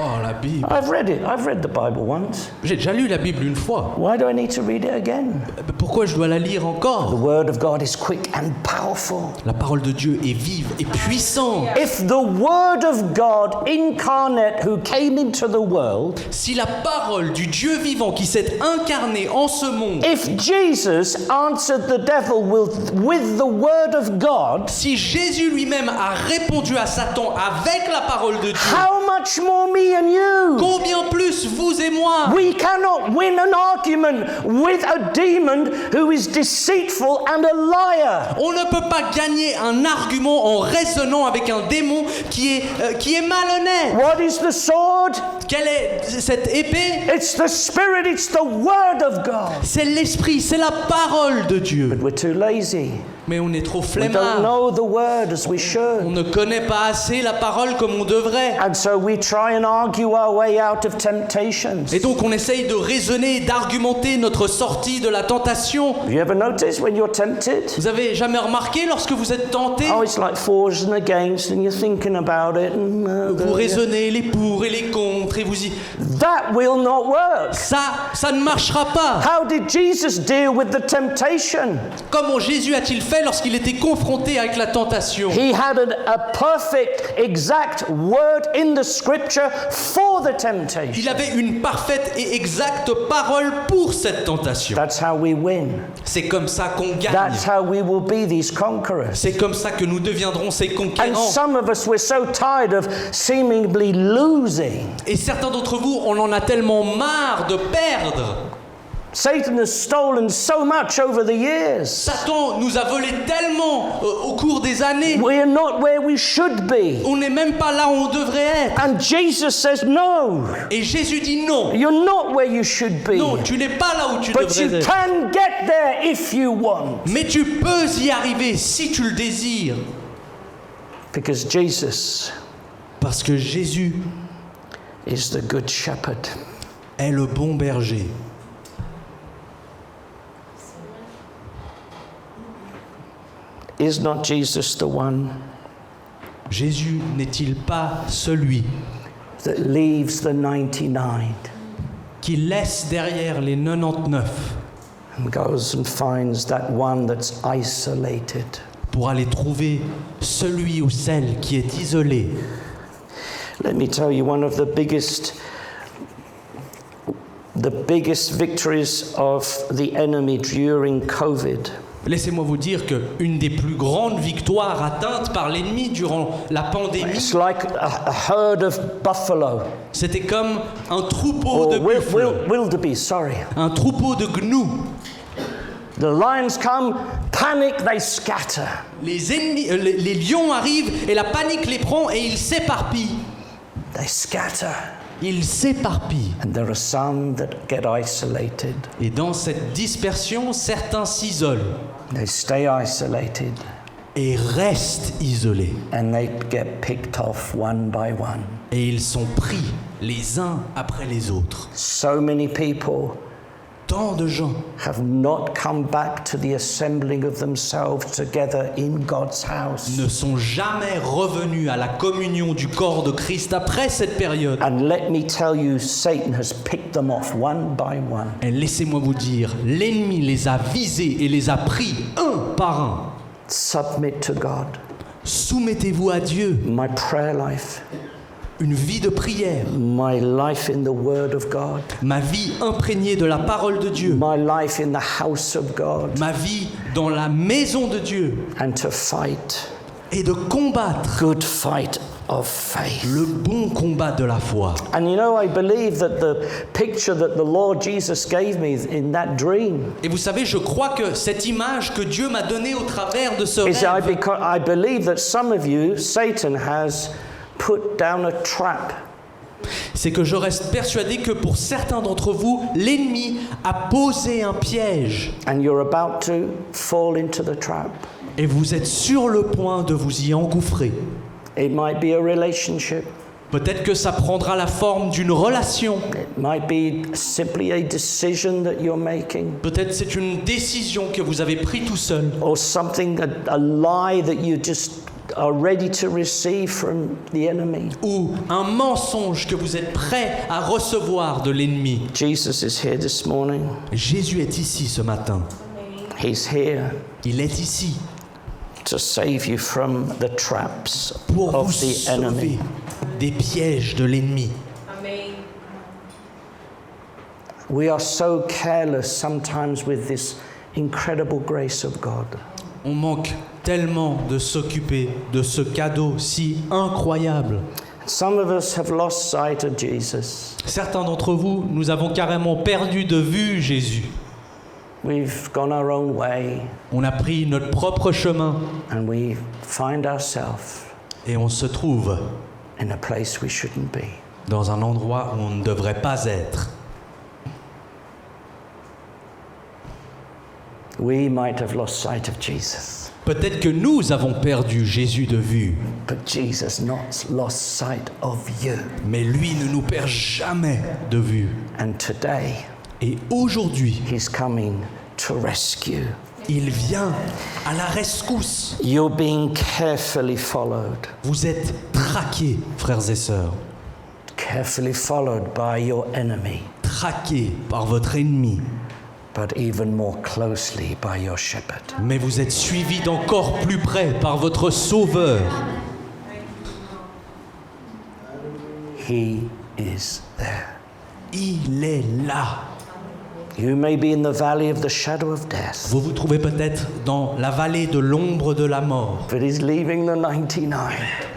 [SPEAKER 2] Oh, la Bible.
[SPEAKER 1] I've read it. I've read the Bible once.
[SPEAKER 2] J'ai déjà lu la Bible une fois.
[SPEAKER 1] Why do I need to read it again?
[SPEAKER 2] Pourquoi je dois la lire
[SPEAKER 1] The
[SPEAKER 2] encore?
[SPEAKER 1] Word of God is quick and powerful.
[SPEAKER 2] La parole de Dieu est vive et puissante.
[SPEAKER 1] If the Word of God incarnate who came into the world,
[SPEAKER 2] Si la parole du Dieu vivant qui s'est incarné en ce monde,
[SPEAKER 1] if Jesus answered the devil with the Word of God,
[SPEAKER 2] si Jésus lui-même a répondu à Satan avec la parole de Dieu,
[SPEAKER 1] how much more me and you?
[SPEAKER 2] combien plus vous et moi?
[SPEAKER 1] We cannot win an argument with a demon who is deceitful and a liar.
[SPEAKER 2] On ne peut pas gagner un argument en raisonnant avec un démon qui est malhonnête.
[SPEAKER 1] What is the sword?
[SPEAKER 2] Quelle est cette épée?
[SPEAKER 1] It's the Spirit, it's the Word of God.
[SPEAKER 2] C'est l'esprit, c'est la parole de Dieu.
[SPEAKER 1] But we're too lazy.
[SPEAKER 2] Mais on est trop
[SPEAKER 1] We don't
[SPEAKER 2] flemmard.
[SPEAKER 1] know the Word as we
[SPEAKER 2] On
[SPEAKER 1] should.
[SPEAKER 2] ne connaît pas assez la parole comme on devrait.
[SPEAKER 1] And so we try and argue our way out of temptations.
[SPEAKER 2] Et donc on essaye de raisonner, d'argumenter notre sortie de la tentation.
[SPEAKER 1] Have you ever noticed when you're tempted?
[SPEAKER 2] Vous avez jamais remarqué lorsque vous êtes tenté,
[SPEAKER 1] Oh, it's like fors and against, and you're thinking about it.
[SPEAKER 2] vous raisonnez les pour et les contre et vous y...
[SPEAKER 1] That will not work.
[SPEAKER 2] Ça ne marchera pas.
[SPEAKER 1] How did Jesus deal with the temptation?
[SPEAKER 2] Comment Jésus a-t-il fait lorsqu'il était confronté avec la tentation?
[SPEAKER 1] He had a perfect, exact word in the scripture for the temptation.
[SPEAKER 2] Il avait une parfaite et exacte parole pour cette tentation.
[SPEAKER 1] That's how we win.
[SPEAKER 2] C'est comme ça qu'on gagne.
[SPEAKER 1] That's how we will be these conquerors.
[SPEAKER 2] C'est comme ça que nous deviendrons ces
[SPEAKER 1] And
[SPEAKER 2] conquérants.
[SPEAKER 1] some of us, we're so tired of seemingly losing.
[SPEAKER 2] Et certains d'entre vous, on en a tellement marre de perdre.
[SPEAKER 1] Satan has stolen so much over the years.
[SPEAKER 2] Satan nous a volé tellement au cours des années.
[SPEAKER 1] We are not where we should be.
[SPEAKER 2] On n'est même pas là où on devrait être.
[SPEAKER 1] And Jesus says, no,
[SPEAKER 2] Et Jésus dit non.
[SPEAKER 1] you're not where you should be.
[SPEAKER 2] Non, tu n'es pas là où tu
[SPEAKER 1] But you
[SPEAKER 2] devrais être.
[SPEAKER 1] can get there if you want.
[SPEAKER 2] Mais tu peux y arriver si tu le désires.
[SPEAKER 1] Because Jesus
[SPEAKER 2] Parce que Jésus
[SPEAKER 1] is the good shepherd.
[SPEAKER 2] est le bon berger.
[SPEAKER 1] Is not Jesus the one
[SPEAKER 2] Jésus n'est-il pas celui
[SPEAKER 1] that leaves the 99
[SPEAKER 2] qui laisse derrière les 99
[SPEAKER 1] and goes and finds that one that's isolated?
[SPEAKER 2] pour aller trouver celui ou celle qui est isolé?
[SPEAKER 1] Let me tell you, one of the biggest victories of the enemy during COVID
[SPEAKER 2] Laissez-moi vous dire qu'une des plus grandes victoires atteintes par l'ennemi durant la pandémie,
[SPEAKER 1] it's like a herd of buffalo
[SPEAKER 2] c'était comme un troupeau
[SPEAKER 1] or
[SPEAKER 2] de buffles,
[SPEAKER 1] wildebeest, sorry.
[SPEAKER 2] un troupeau de gnous.
[SPEAKER 1] The lions come, panic, they scatter.
[SPEAKER 2] Les ennemis, les lions arrivent et la panique les prend et ils s'éparpillent.
[SPEAKER 1] They scatter.
[SPEAKER 2] Ils s'éparpillent.
[SPEAKER 1] And there are some that get isolated.
[SPEAKER 2] Et dans cette dispersion, certains s'isolent
[SPEAKER 1] They stay isolated
[SPEAKER 2] et restent isolés.
[SPEAKER 1] and they get picked off one by one.
[SPEAKER 2] Et ils sont pris les uns après les autres.
[SPEAKER 1] So many people
[SPEAKER 2] Tant de gens
[SPEAKER 1] have not come back to the assembling of themselves together in God's house.
[SPEAKER 2] ne sont jamais revenus à la communion du corps de Christ après cette période.
[SPEAKER 1] And let me tell you, Satan has picked them off one by one.
[SPEAKER 2] Et laissez-moi vous dire, l'ennemi les a visés et les a pris un par un.
[SPEAKER 1] Submit to God.
[SPEAKER 2] Soumettez-vous à Dieu,
[SPEAKER 1] My prayer life,
[SPEAKER 2] une vie de prière,
[SPEAKER 1] my life in the Word of God,
[SPEAKER 2] ma vie imprégnée de la parole de Dieu,
[SPEAKER 1] my life in the house of God,
[SPEAKER 2] ma vie dans la maison de Dieu,
[SPEAKER 1] and to fight
[SPEAKER 2] et de combattre
[SPEAKER 1] good fight of faith.
[SPEAKER 2] le bon combat de la foi.
[SPEAKER 1] And you know, I believe that the picture that the Lord Jesus gave me in that dream
[SPEAKER 2] Et vous savez, je crois que cette image que Dieu m'a donnée au travers de ce
[SPEAKER 1] is
[SPEAKER 2] rêve,
[SPEAKER 1] I believe that some of you, Satan has put down a trap.
[SPEAKER 2] c'est que je reste persuadé que pour certains d'entre vous, l'ennemi a posé un piège
[SPEAKER 1] And you're about to fall into the trap.
[SPEAKER 2] et vous êtes sur le point de vous y engouffrer.
[SPEAKER 1] It might be a relationship.
[SPEAKER 2] Peut-être que ça prendra la forme d'une relation.
[SPEAKER 1] It might be simply a decision that you're making.
[SPEAKER 2] Peut-être c'est une décision que vous avez prise tout seul.
[SPEAKER 1] Or something, a lie that you just are ready to receive from the enemy.
[SPEAKER 2] Ou un mensonge que vous êtes prêt à recevoir de l'ennemi.
[SPEAKER 1] Jesus is here this morning.
[SPEAKER 2] Jésus est ici ce matin.
[SPEAKER 1] He's here
[SPEAKER 2] Il est ici
[SPEAKER 1] to save you from the traps
[SPEAKER 2] pour vous
[SPEAKER 1] of the enemy.
[SPEAKER 2] sauver des pièges de l'ennemi.
[SPEAKER 1] We are so careless sometimes with this incredible grace of God.
[SPEAKER 2] On manque tellement de s'occuper de ce cadeau si incroyable.
[SPEAKER 1] Some of us have lost sight of Jesus.
[SPEAKER 2] Certains d'entre vous, nous avons carrément perdu de vue Jésus.
[SPEAKER 1] We've gone our own way
[SPEAKER 2] On a pris notre propre chemin
[SPEAKER 1] and we find ourselves
[SPEAKER 2] et on se trouve
[SPEAKER 1] in a place we shouldn't be.
[SPEAKER 2] dans un endroit où on ne devrait pas être.
[SPEAKER 1] We might have lost sight of Jesus,
[SPEAKER 2] Peut-être que nous avons perdu Jésus de vue,
[SPEAKER 1] but Jesus not lost sight of you.
[SPEAKER 2] mais lui ne nous perd jamais de vue.
[SPEAKER 1] And today,
[SPEAKER 2] Et aujourd'hui,
[SPEAKER 1] He's coming to rescue.
[SPEAKER 2] il vient à la rescousse.
[SPEAKER 1] You're being carefully followed,
[SPEAKER 2] Vous êtes traqués, frères et sœurs,
[SPEAKER 1] carefully followed by your enemy,
[SPEAKER 2] traqués par votre ennemi,
[SPEAKER 1] but even more closely by your shepherd.
[SPEAKER 2] mais vous êtes suivis d'encore plus près par votre Sauveur.
[SPEAKER 1] He is there.
[SPEAKER 2] Il est là.
[SPEAKER 1] You may be in the valley of the shadow of death,
[SPEAKER 2] Vous vous trouvez peut-être dans la vallée de l'ombre de la mort,
[SPEAKER 1] but He's leaving the 99.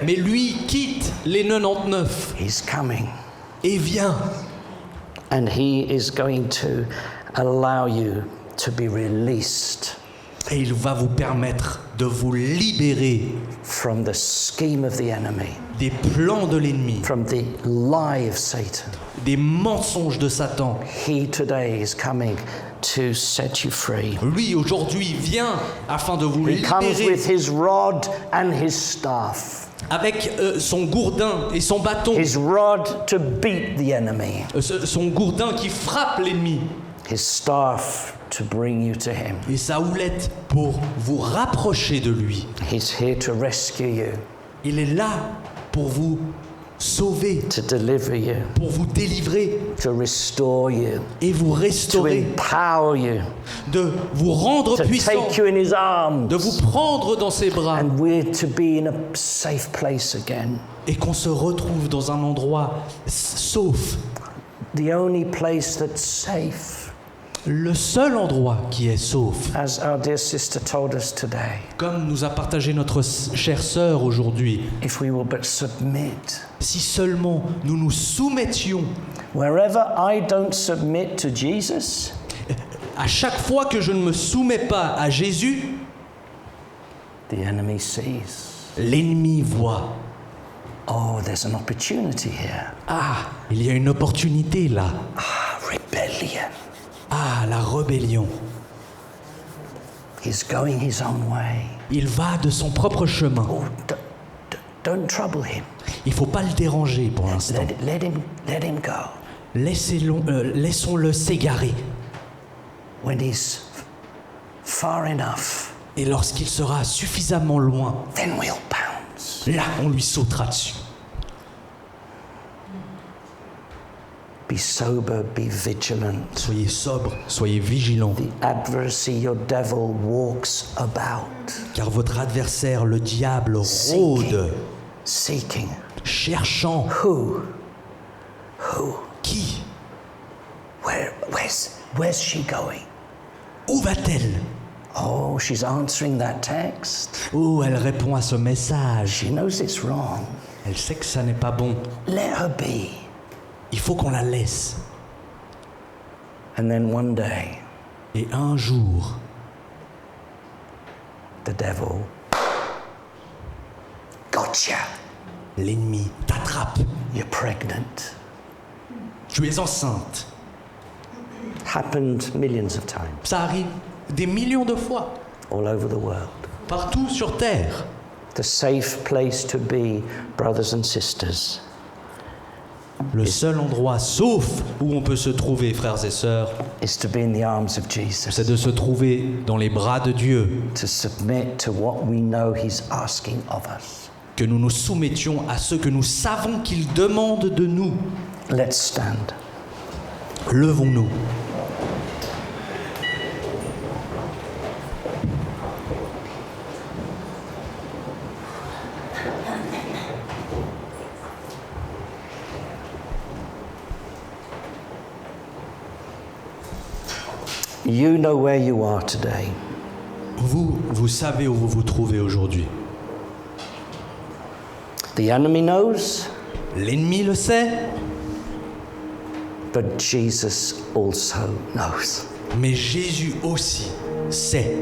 [SPEAKER 2] mais lui quitte les 99
[SPEAKER 1] He's coming,
[SPEAKER 2] et vient.
[SPEAKER 1] and He is going to allow you to be released
[SPEAKER 2] Et il va vous permettre de vous libérer
[SPEAKER 1] from the scheme of the enemy,
[SPEAKER 2] des plans de l'ennemi,
[SPEAKER 1] from the lie of Satan.
[SPEAKER 2] des mensonges de Satan.
[SPEAKER 1] He today is coming to set you free.
[SPEAKER 2] Lui, aujourd'hui, vient afin de vous
[SPEAKER 1] He comes
[SPEAKER 2] libérer
[SPEAKER 1] with his rod and his staff.
[SPEAKER 2] avec son gourdin et son bâton.
[SPEAKER 1] His rod to beat the enemy,
[SPEAKER 2] Son gourdin qui frappe l'ennemi.
[SPEAKER 1] his staff to bring you to him.
[SPEAKER 2] Et sa houlette pour vous rapprocher de lui.
[SPEAKER 1] He's here to rescue you,
[SPEAKER 2] Il est là pour vous sauver,
[SPEAKER 1] to deliver you,
[SPEAKER 2] pour vous délivrer
[SPEAKER 1] to restore you,
[SPEAKER 2] et vous
[SPEAKER 1] to
[SPEAKER 2] restaurer,
[SPEAKER 1] empower you,
[SPEAKER 2] de vous rendre
[SPEAKER 1] to
[SPEAKER 2] puissant,
[SPEAKER 1] take you in his arms,
[SPEAKER 2] de vous prendre dans ses bras
[SPEAKER 1] and we're to be in a safe place again.
[SPEAKER 2] et qu'on se retrouve dans un endroit sauf.
[SPEAKER 1] The only place that's safe,
[SPEAKER 2] Le seul endroit qui est sauf,
[SPEAKER 1] as our dear sister told us today,
[SPEAKER 2] comme nous a partagé notre chère sœur aujourd'hui,
[SPEAKER 1] if we will but submit.
[SPEAKER 2] si seulement nous nous soumettions.
[SPEAKER 1] Wherever I don't submit to Jesus,
[SPEAKER 2] À chaque fois que je ne me soumets pas à Jésus,
[SPEAKER 1] the enemy sees.
[SPEAKER 2] l'ennemi voit.
[SPEAKER 1] Oh, there's an opportunity here.
[SPEAKER 2] Ah, il y a une opportunité là.
[SPEAKER 1] Ah, rebellion.
[SPEAKER 2] Ah, la rébellion.
[SPEAKER 1] He's going his own way.
[SPEAKER 2] Il va de son propre chemin.
[SPEAKER 1] Oh, don't trouble him.
[SPEAKER 2] Il ne faut pas le déranger pour l'instant.
[SPEAKER 1] Let him go.
[SPEAKER 2] Laissons-le s'égarer.
[SPEAKER 1] When he's far enough,
[SPEAKER 2] Et lorsqu'il sera suffisamment loin,
[SPEAKER 1] then we'll pounce.
[SPEAKER 2] là, on lui sautera dessus.
[SPEAKER 1] Be sober, be vigilant.
[SPEAKER 2] Soyez sobre, soyez vigilants,
[SPEAKER 1] The adversary, your devil, walks about,
[SPEAKER 2] car votre adversaire, le diable, rôde,
[SPEAKER 1] seeking.
[SPEAKER 2] cherchant.
[SPEAKER 1] Who?
[SPEAKER 2] Qui?
[SPEAKER 1] Where's she going?
[SPEAKER 2] Où va-t-elle?
[SPEAKER 1] Oh, she's answering that text.
[SPEAKER 2] Oh, elle répond à ce message.
[SPEAKER 1] She knows it's wrong.
[SPEAKER 2] Elle sait que ça n'est pas bon.
[SPEAKER 1] Let her be.
[SPEAKER 2] Il faut qu'on la laisse.
[SPEAKER 1] And then one day,
[SPEAKER 2] Et un jour,
[SPEAKER 1] the devil, gotcha.
[SPEAKER 2] l'ennemi t'attrape.
[SPEAKER 1] You're pregnant.
[SPEAKER 2] Tu es enceinte.
[SPEAKER 1] Happened millions of times
[SPEAKER 2] Ça arrive des millions de fois,
[SPEAKER 1] all over the world.
[SPEAKER 2] partout sur Terre.
[SPEAKER 1] The safe place to be, brothers and sisters,
[SPEAKER 2] Le seul endroit sauf où on peut se trouver, frères et sœurs,
[SPEAKER 1] is to be in the arms of Jesus,
[SPEAKER 2] c'est de se trouver dans les bras de Dieu,
[SPEAKER 1] to submit to what we know He's asking of us.
[SPEAKER 2] que nous nous soumettions à ce que nous savons qu'il demande de nous.
[SPEAKER 1] Let's stand.
[SPEAKER 2] Levons-nous.
[SPEAKER 1] You know where you are today.
[SPEAKER 2] Vous savez où vous vous trouvez aujourd'hui.
[SPEAKER 1] The enemy knows,
[SPEAKER 2] L'ennemi le sait,
[SPEAKER 1] but Jesus also knows.
[SPEAKER 2] mais Jésus aussi sait.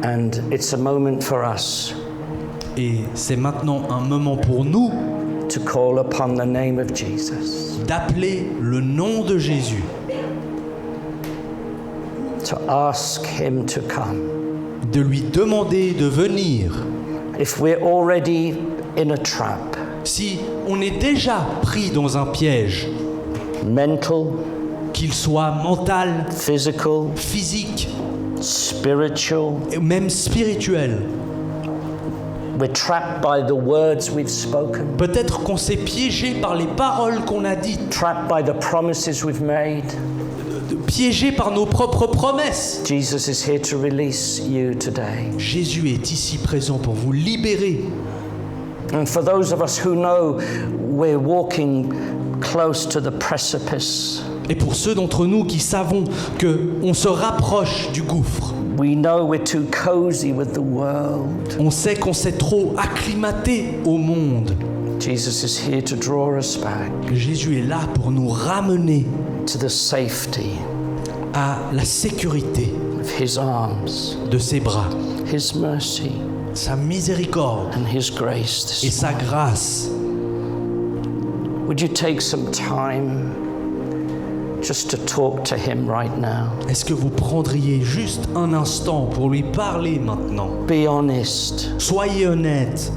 [SPEAKER 1] And it's a moment for us
[SPEAKER 2] Et c'est maintenant un moment pour nous
[SPEAKER 1] to call upon the name of Jesus,
[SPEAKER 2] d'appeler le nom de Jésus,
[SPEAKER 1] to ask Him to come.
[SPEAKER 2] de lui demander de venir.
[SPEAKER 1] If we're already in a trap,
[SPEAKER 2] Si on est déjà pris dans un piège,
[SPEAKER 1] mental,
[SPEAKER 2] qu'il soit mental,
[SPEAKER 1] physical,
[SPEAKER 2] physique,
[SPEAKER 1] spiritual,
[SPEAKER 2] et même spirituel,
[SPEAKER 1] we're trapped by the words we've spoken,
[SPEAKER 2] peut-être qu'on s'est piégé par les paroles qu'on a dites,
[SPEAKER 1] trapped by the promises we've made.
[SPEAKER 2] piégé par nos propres promesses.
[SPEAKER 1] Jesus is here to release you today.
[SPEAKER 2] Jésus est ici présent pour vous libérer.
[SPEAKER 1] And for those of us who know we're walking close to the precipice,
[SPEAKER 2] Et pour ceux d'entre nous qui savons qu'on se rapproche du gouffre,
[SPEAKER 1] we know we're too cozy with the world.
[SPEAKER 2] on sait qu'on s'est trop acclimaté au monde.
[SPEAKER 1] Jesus is here to draw us back
[SPEAKER 2] Jésus est là pour nous ramener
[SPEAKER 1] to the safety
[SPEAKER 2] à la sécurité
[SPEAKER 1] of His arms,
[SPEAKER 2] de ses bras,
[SPEAKER 1] His mercy,
[SPEAKER 2] sa miséricorde
[SPEAKER 1] and His grace.
[SPEAKER 2] et sa grâce.
[SPEAKER 1] Would you take some time just to talk to Him right now?
[SPEAKER 2] Est-ce que vous prendriez juste un instant pour lui parler maintenant?
[SPEAKER 1] Be honest.
[SPEAKER 2] Soyez honnête,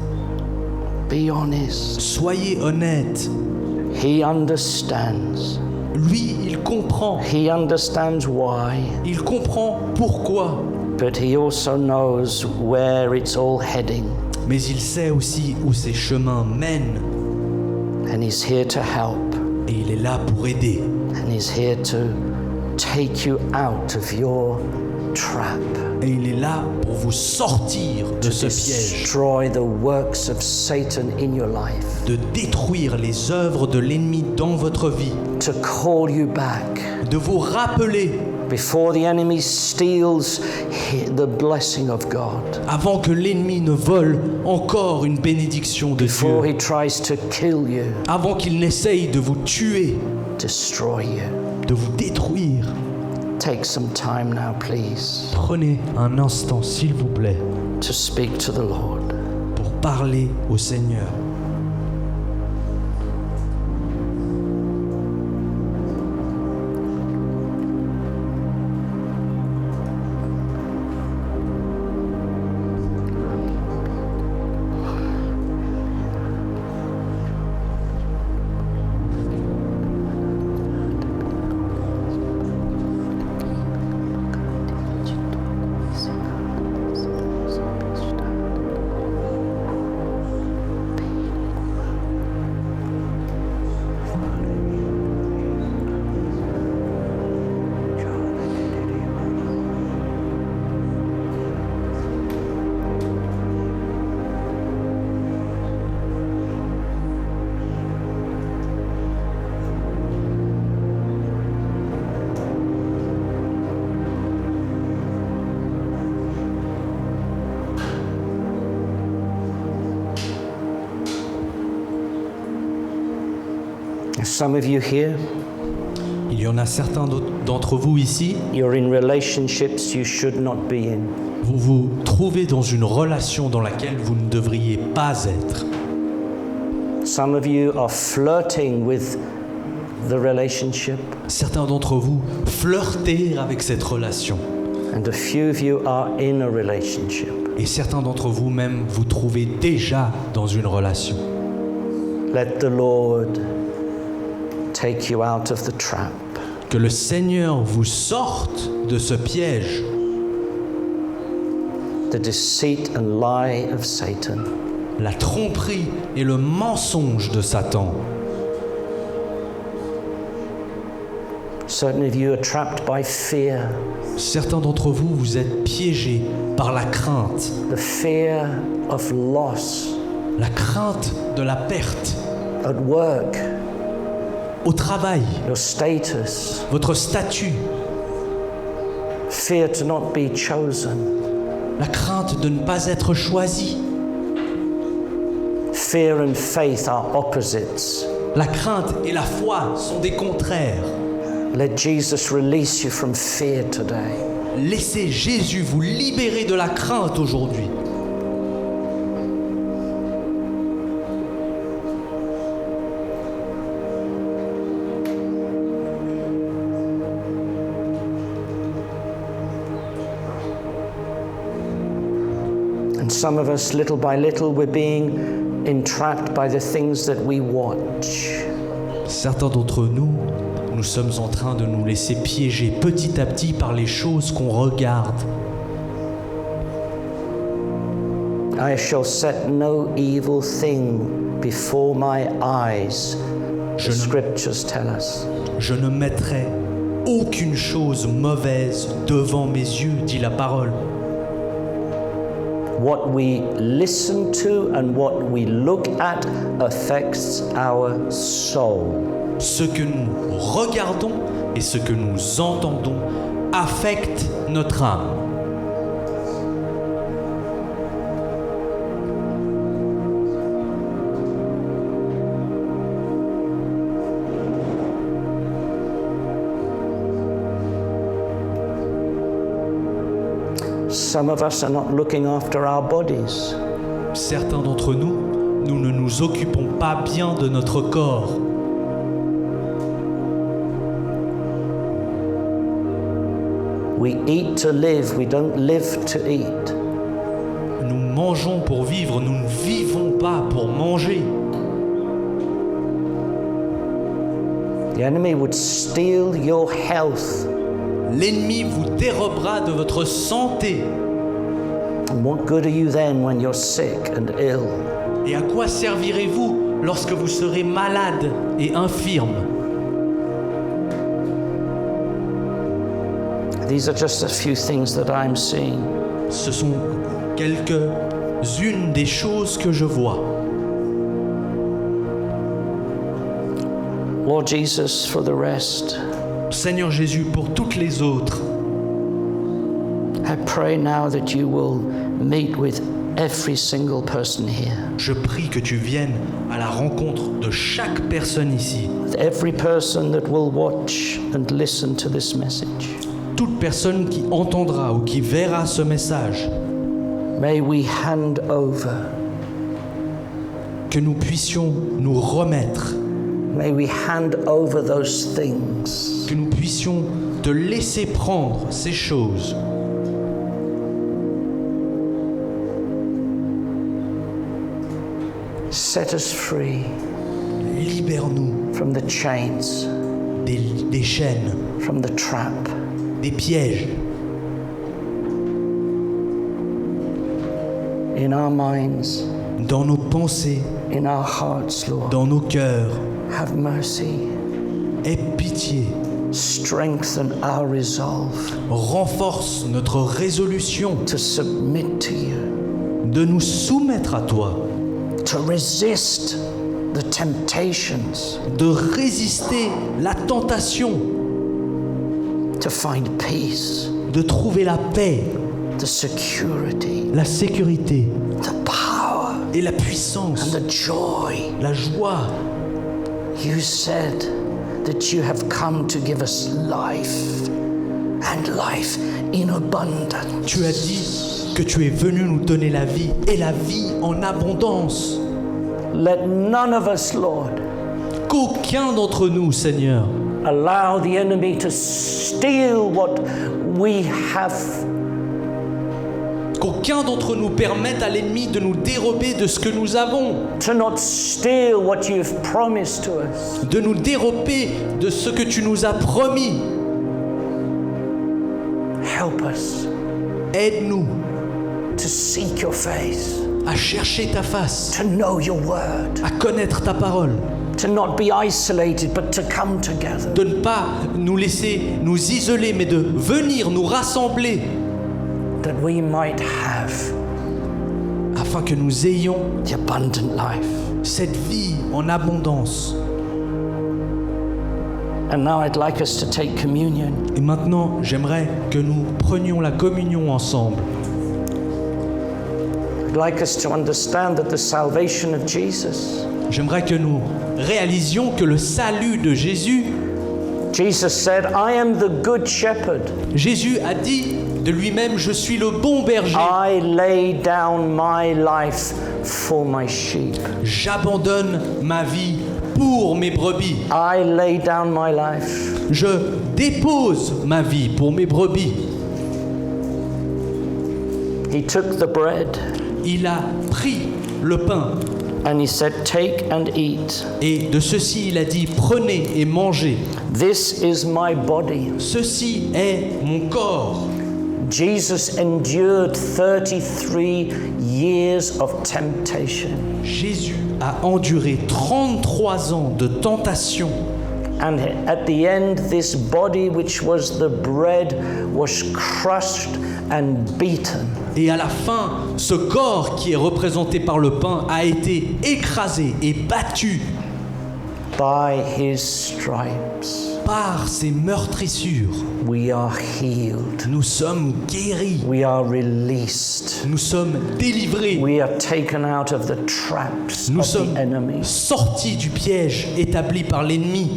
[SPEAKER 1] Be honest.
[SPEAKER 2] soyez honnête.
[SPEAKER 1] He understands.
[SPEAKER 2] Lui, il comprend.
[SPEAKER 1] He understands why,
[SPEAKER 2] Il comprend pourquoi.
[SPEAKER 1] but He also knows where it's all heading.
[SPEAKER 2] Mais il sait aussi où ces chemins mènent.
[SPEAKER 1] And He's here to help.
[SPEAKER 2] Et il est là pour aider.
[SPEAKER 1] And He's here to take you out of your trap,
[SPEAKER 2] Et il est là pour vous sortir de ce piège.
[SPEAKER 1] destroy the works of Satan in your life,
[SPEAKER 2] De détruire les œuvres de l'ennemi dans votre vie.
[SPEAKER 1] to call you back
[SPEAKER 2] De vous rappeler
[SPEAKER 1] before the enemy steals the blessing of God,
[SPEAKER 2] avant que l'ennemi ne vole encore une bénédiction de
[SPEAKER 1] before
[SPEAKER 2] Dieu.
[SPEAKER 1] he tries to kill you,
[SPEAKER 2] Avant qu'il n'essaye de vous tuer,
[SPEAKER 1] destroy you.
[SPEAKER 2] de vous détruire.
[SPEAKER 1] Take some time now, please,
[SPEAKER 2] Prenez un instant, s'il vous plaît,
[SPEAKER 1] to speak to the Lord.
[SPEAKER 2] pour parler au Seigneur.
[SPEAKER 1] Some of you here,
[SPEAKER 2] Il y en a certains d'entre vous ici,
[SPEAKER 1] you're in relationships you should not be in.
[SPEAKER 2] vous vous trouvez dans une relation dans laquelle vous ne devriez pas être.
[SPEAKER 1] Some of you are flirting with the relationship,
[SPEAKER 2] Certains d'entre vous flirtez avec cette relation.
[SPEAKER 1] and a few of you are in a relationship.
[SPEAKER 2] Et certains d'entre vous même vous trouvez déjà dans une relation.
[SPEAKER 1] Let the Lord take you out of the trap.
[SPEAKER 2] Que le Seigneur vous sorte de ce piège,
[SPEAKER 1] The deceit and lie of Satan.
[SPEAKER 2] la tromperie et le mensonge de Satan.
[SPEAKER 1] Certain of you are trapped by fear.
[SPEAKER 2] Certains d'entre vous, vous êtes piégés par la crainte.
[SPEAKER 1] The fear of loss
[SPEAKER 2] La crainte de la perte
[SPEAKER 1] at work,
[SPEAKER 2] au travail,
[SPEAKER 1] your status,
[SPEAKER 2] votre statut,
[SPEAKER 1] fear to not be chosen,
[SPEAKER 2] la crainte de ne pas être choisi.
[SPEAKER 1] fear and faith are opposites.
[SPEAKER 2] La crainte et la foi sont des contraires.
[SPEAKER 1] Let Jesus release you from fear today.
[SPEAKER 2] Laissez Jésus vous libérer de la crainte aujourd'hui.
[SPEAKER 1] And some of us, little by little, we're being entrapped by the things that we watch.
[SPEAKER 2] Certains d'entre nous, nous sommes en train de nous laisser piéger petit à petit par les choses qu'on regarde.
[SPEAKER 1] I shall set no evil thing before my eyes, the scriptures tell us.
[SPEAKER 2] Je ne mettrai aucune chose mauvaise devant mes yeux, dit la parole.
[SPEAKER 1] What we listen to and what we look at affects our soul.
[SPEAKER 2] Ce que nous regardons et ce que nous entendons affecte notre âme.
[SPEAKER 1] Some of us are not looking after our bodies.
[SPEAKER 2] Certains d'entre nous, nous ne nous occupons pas bien de notre corps.
[SPEAKER 1] We eat to live, we don't live to eat.
[SPEAKER 2] Nous mangeons pour vivre, nous ne vivons pas pour manger.
[SPEAKER 1] The enemy would steal your health.
[SPEAKER 2] L'ennemi vous dérobera de votre santé.
[SPEAKER 1] And what good are you then when you're sick and ill?
[SPEAKER 2] Et à quoi servirez-vous lorsque vous serez malade et infirme?
[SPEAKER 1] These are just a few things that I'm seeing.
[SPEAKER 2] Ce sont quelques-unes des choses que je vois.
[SPEAKER 1] Lord Jesus, for the rest,
[SPEAKER 2] Seigneur Jésus, pour toutes les autres,
[SPEAKER 1] I pray now that you will meet with every single person here.
[SPEAKER 2] je prie que tu viennes à la rencontre de chaque personne ici.
[SPEAKER 1] With every person that will watch and listen to this message.
[SPEAKER 2] Toute personne qui entendra ou qui verra ce message,
[SPEAKER 1] May we hand over.
[SPEAKER 2] que nous puissions nous remettre,
[SPEAKER 1] May we hand over those things.
[SPEAKER 2] que nous puissions te laisser prendre ces choses.
[SPEAKER 1] Set us free
[SPEAKER 2] Libère-nous
[SPEAKER 1] from the chains,
[SPEAKER 2] des chaînes,
[SPEAKER 1] from the trap.
[SPEAKER 2] des pièges,
[SPEAKER 1] In our minds,
[SPEAKER 2] dans nos pensées,
[SPEAKER 1] in our hearts, Lord.
[SPEAKER 2] dans nos cœurs.
[SPEAKER 1] Have mercy.
[SPEAKER 2] Aie pitié,
[SPEAKER 1] Strengthen our resolve
[SPEAKER 2] renforce notre résolution
[SPEAKER 1] to submit to you,
[SPEAKER 2] de nous soumettre à toi,
[SPEAKER 1] to resist the temptations,
[SPEAKER 2] de résister la tentation,
[SPEAKER 1] to find peace,
[SPEAKER 2] de trouver la paix,
[SPEAKER 1] the security,
[SPEAKER 2] la sécurité
[SPEAKER 1] the power,
[SPEAKER 2] et la
[SPEAKER 1] and
[SPEAKER 2] puissance,
[SPEAKER 1] the joy.
[SPEAKER 2] la joie.
[SPEAKER 1] You said that you have come to give us life and life in abundance.
[SPEAKER 2] Tu as dit que tu es venu nous donner la vie et la vie en abondance.
[SPEAKER 1] Let none of us, Lord,
[SPEAKER 2] Qu'aucun d'entre nous, Seigneur,
[SPEAKER 1] allow the enemy to steal what we have
[SPEAKER 2] qu'aucun d'entre nous permette à l'ennemi de nous dérober de ce que nous avons,
[SPEAKER 1] to not steal what you've promised to us.
[SPEAKER 2] de nous dérober de ce que tu nous as promis.
[SPEAKER 1] Help us
[SPEAKER 2] Aide-nous
[SPEAKER 1] to seek your face,
[SPEAKER 2] à chercher ta face,
[SPEAKER 1] to know your word,
[SPEAKER 2] à connaître ta parole,
[SPEAKER 1] to not be isolated, but to come together.
[SPEAKER 2] de ne pas nous laisser nous isoler, mais de venir nous rassembler
[SPEAKER 1] That we might have
[SPEAKER 2] afin que nous ayons
[SPEAKER 1] the abundant life.
[SPEAKER 2] cette vie en abondance.
[SPEAKER 1] And now I'd like us to take communion.
[SPEAKER 2] Et maintenant, j'aimerais que nous prenions la communion ensemble.
[SPEAKER 1] I'd like us to understand that the salvation of Jesus,
[SPEAKER 2] J'aimerais que nous réalisions que le salut de Jésus,
[SPEAKER 1] Jesus said, I am the good shepherd.
[SPEAKER 2] Jésus a dit de lui-même, je suis le bon berger.
[SPEAKER 1] I lay down my life for my sheep.
[SPEAKER 2] J'abandonne ma vie pour mes brebis.
[SPEAKER 1] I lay down my life.
[SPEAKER 2] Je dépose ma vie pour mes brebis.
[SPEAKER 1] He took the bread
[SPEAKER 2] Il a pris le pain
[SPEAKER 1] and he said, take and eat.
[SPEAKER 2] et de ceci il a dit, prenez et mangez.
[SPEAKER 1] This is my body.
[SPEAKER 2] Ceci est mon corps.
[SPEAKER 1] Jesus endured 33 years of temptation.
[SPEAKER 2] Jésus a enduré 33 ans de tentation.
[SPEAKER 1] And at the end, this body, which was the bread, was crushed and beaten.
[SPEAKER 2] Et à la fin, ce corps qui est représenté par le pain a été écrasé et battu
[SPEAKER 1] By his stripes,
[SPEAKER 2] par ses meurtrissures.
[SPEAKER 1] we are healed.
[SPEAKER 2] Nous sommes guéris,
[SPEAKER 1] We are released.
[SPEAKER 2] nous sommes délivrés,
[SPEAKER 1] We are taken out of the traps
[SPEAKER 2] nous
[SPEAKER 1] of
[SPEAKER 2] sommes
[SPEAKER 1] the enemy.
[SPEAKER 2] sortis du piège établi par l'ennemi.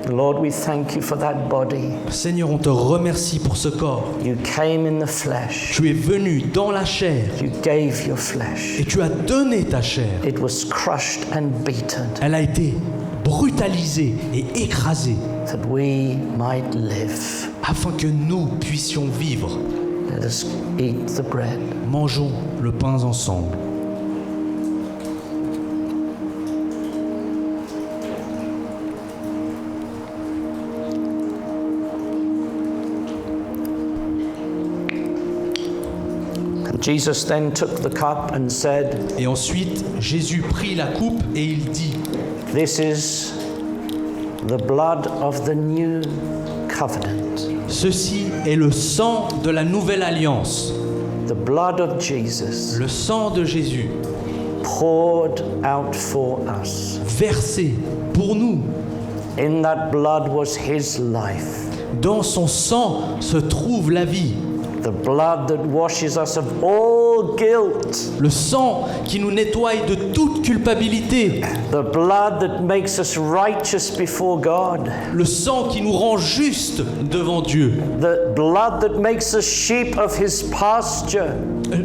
[SPEAKER 1] Lord, we thank you for that body.
[SPEAKER 2] Seigneur, on te remercie pour ce corps.
[SPEAKER 1] You came in the flesh.
[SPEAKER 2] Tu es venu dans la chair
[SPEAKER 1] You gave your flesh.
[SPEAKER 2] et tu as donné ta chair.
[SPEAKER 1] It was crushed and beaten
[SPEAKER 2] Elle a été brutalisée et écrasée
[SPEAKER 1] that we might live.
[SPEAKER 2] afin que nous puissions vivre.
[SPEAKER 1] Let us eat the bread.
[SPEAKER 2] Mangeons le pain ensemble.
[SPEAKER 1] Jesus then took the cup and said,
[SPEAKER 2] Et ensuite, Jésus prit la coupe et il dit,
[SPEAKER 1] this is the blood of the new covenant.
[SPEAKER 2] ceci est le sang de la nouvelle alliance,
[SPEAKER 1] The blood of Jesus
[SPEAKER 2] le sang de Jésus,
[SPEAKER 1] poured out for us.
[SPEAKER 2] versé pour nous.
[SPEAKER 1] In that blood was his life.
[SPEAKER 2] Dans son sang se trouve la vie,
[SPEAKER 1] The blood that washes us of all guilt.
[SPEAKER 2] le sang qui nous nettoie de toute culpabilité,
[SPEAKER 1] The blood that makes us righteous before God.
[SPEAKER 2] le sang qui nous rend justes devant Dieu,
[SPEAKER 1] The blood that makes us sheep of his pasture,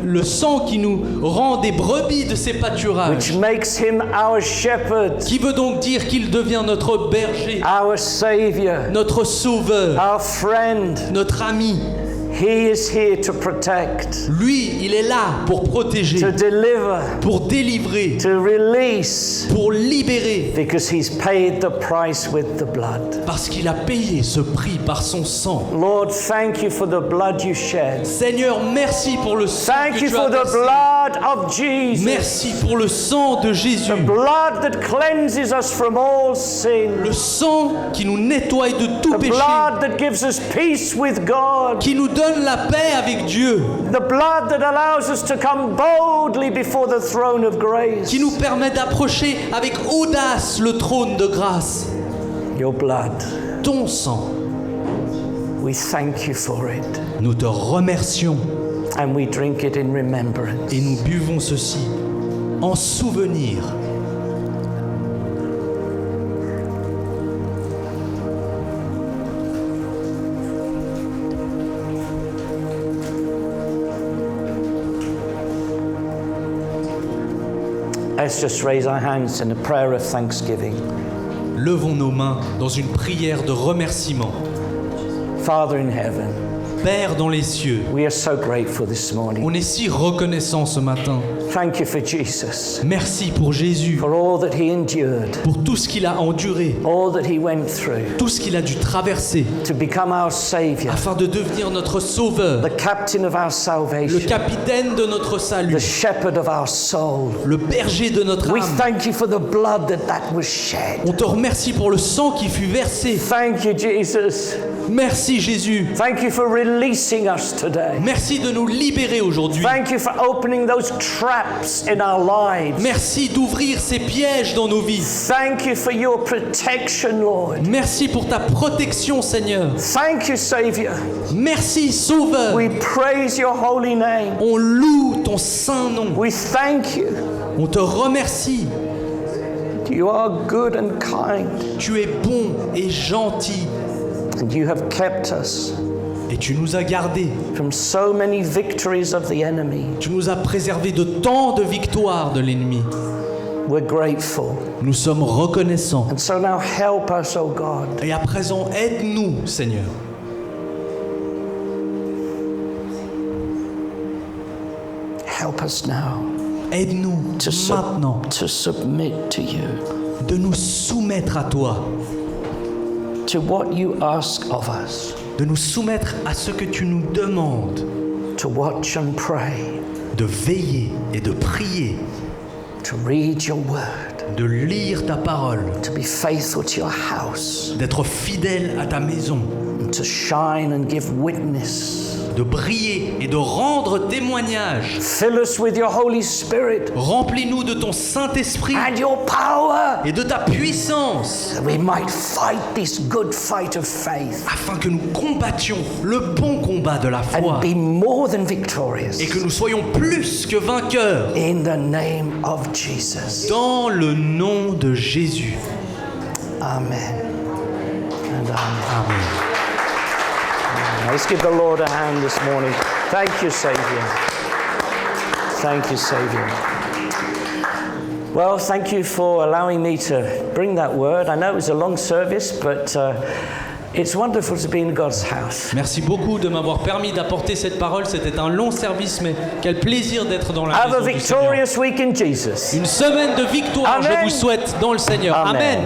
[SPEAKER 2] le sang qui nous rend des brebis de ses
[SPEAKER 1] which
[SPEAKER 2] pâturages,
[SPEAKER 1] makes him our shepherd,
[SPEAKER 2] qui veut donc dire qu'il devient notre berger,
[SPEAKER 1] our savior,
[SPEAKER 2] notre sauveur,
[SPEAKER 1] our friend.
[SPEAKER 2] notre ami.
[SPEAKER 1] He is here to protect,
[SPEAKER 2] Lui, il est là pour protéger,
[SPEAKER 1] to deliver,
[SPEAKER 2] pour délivrer,
[SPEAKER 1] to release,
[SPEAKER 2] pour libérer,
[SPEAKER 1] because he's paid the price with the blood.
[SPEAKER 2] parce qu'il a payé ce prix par son sang.
[SPEAKER 1] Lord, thank you for the blood you shed.
[SPEAKER 2] Seigneur, merci pour le sang
[SPEAKER 1] Thank
[SPEAKER 2] que
[SPEAKER 1] you
[SPEAKER 2] tu as
[SPEAKER 1] for the
[SPEAKER 2] versé.
[SPEAKER 1] blood of Jesus.
[SPEAKER 2] Merci pour le sang de Jésus,
[SPEAKER 1] Blood that cleanses us from all sin.
[SPEAKER 2] le sang qui nous nettoie de tout
[SPEAKER 1] The
[SPEAKER 2] péché,
[SPEAKER 1] blood that gives us peace with God.
[SPEAKER 2] qui nous donne la paix avec Dieu,
[SPEAKER 1] The blood that allows us to come boldly before the throne of grace.
[SPEAKER 2] qui nous permet d'approcher avec audace le trône de grâce.
[SPEAKER 1] Your blood.
[SPEAKER 2] Ton sang,
[SPEAKER 1] We thank you for it.
[SPEAKER 2] nous te remercions
[SPEAKER 1] And we drink it in remembrance.
[SPEAKER 2] et nous buvons ceci en souvenir.
[SPEAKER 1] Let's just raise our hands in a prayer of thanksgiving.
[SPEAKER 2] Levons nos mains dans une prière de remerciement.
[SPEAKER 1] Father in heaven,
[SPEAKER 2] Père dans les cieux,
[SPEAKER 1] We are so grateful this morning.
[SPEAKER 2] on est si reconnaissant ce matin.
[SPEAKER 1] Thank you for Jesus,
[SPEAKER 2] Merci pour Jésus,
[SPEAKER 1] for all that he endured,
[SPEAKER 2] pour tout ce qu'il a enduré,
[SPEAKER 1] all that he went through
[SPEAKER 2] tout ce qu'il a dû traverser,
[SPEAKER 1] to become our Savior,
[SPEAKER 2] afin de devenir notre sauveur,
[SPEAKER 1] the captain of our
[SPEAKER 2] le
[SPEAKER 1] salvation,
[SPEAKER 2] capitaine de notre
[SPEAKER 1] the
[SPEAKER 2] salut,
[SPEAKER 1] shepherd of our soul.
[SPEAKER 2] le berger de notre
[SPEAKER 1] We
[SPEAKER 2] âme.
[SPEAKER 1] thank you for the blood that was shed.
[SPEAKER 2] On te remercie pour le sang qui fut versé.
[SPEAKER 1] Thank you, Jesus.
[SPEAKER 2] Merci Jésus.
[SPEAKER 1] Thank you for releasing us today.
[SPEAKER 2] Merci de nous libérer aujourd'hui.
[SPEAKER 1] Thank you for opening those traps in our lives.
[SPEAKER 2] Merci d'ouvrir ces pièges dans nos vies.
[SPEAKER 1] Thank you for your protection, Lord.
[SPEAKER 2] Merci pour ta protection, Seigneur.
[SPEAKER 1] Thank you, Savior.
[SPEAKER 2] Merci, Sauveur.
[SPEAKER 1] We praise your holy name.
[SPEAKER 2] On loue ton saint nom.
[SPEAKER 1] We thank you.
[SPEAKER 2] On te remercie.
[SPEAKER 1] You are good and kind,
[SPEAKER 2] Tu es bon et gentil.
[SPEAKER 1] and you have kept us
[SPEAKER 2] Et tu nous as gardés.
[SPEAKER 1] from so many victories of the enemy.
[SPEAKER 2] Tu nous as préservés de tant de victoires de l'ennemi.
[SPEAKER 1] We're grateful.
[SPEAKER 2] Nous sommes reconnaissants.
[SPEAKER 1] And so now help us, oh God.
[SPEAKER 2] Et à présent, aide-nous, Seigneur.
[SPEAKER 1] Help us now
[SPEAKER 2] Aide-nous
[SPEAKER 1] to,
[SPEAKER 2] maintenant
[SPEAKER 1] to submit to you,
[SPEAKER 2] de nous soumettre à toi,
[SPEAKER 1] to what you ask of us,
[SPEAKER 2] de nous soumettre à ce que tu nous demandes,
[SPEAKER 1] to watch and pray,
[SPEAKER 2] de veiller et de prier,
[SPEAKER 1] to read your word,
[SPEAKER 2] de lire ta parole,
[SPEAKER 1] to be faithful to your house,
[SPEAKER 2] d'être fidèle à ta maison,
[SPEAKER 1] and to shine and give witness.
[SPEAKER 2] de briller et de rendre témoignage.
[SPEAKER 1] Fill us with your Holy Spirit
[SPEAKER 2] Remplis-nous de ton Saint-Esprit
[SPEAKER 1] and your power,
[SPEAKER 2] et de ta puissance,
[SPEAKER 1] that we might fight this good fight of faith
[SPEAKER 2] afin que nous combattions le bon combat de la foi
[SPEAKER 1] and be more than victorious.
[SPEAKER 2] et que nous soyons plus que vainqueurs.
[SPEAKER 1] In the name of Jesus.
[SPEAKER 2] Dans le nom de Jésus.
[SPEAKER 1] Amen. And amen.
[SPEAKER 2] Amen.
[SPEAKER 1] Let's give the Lord a hand this morning. Thank you, Savior. Thank you, Savior. Well, thank you for allowing me to bring that word. I know it was a long service, but it's wonderful to be in God's house.
[SPEAKER 2] Merci beaucoup de m'avoir permis d'apporter cette parole. C'était un long service, mais quel plaisir d'être dans la
[SPEAKER 1] Have a
[SPEAKER 2] maison du Seigneur.
[SPEAKER 1] victorious week in Jesus.
[SPEAKER 2] Une semaine de victoire,
[SPEAKER 1] Amen.
[SPEAKER 2] je vous souhaite dans le Seigneur. Amen.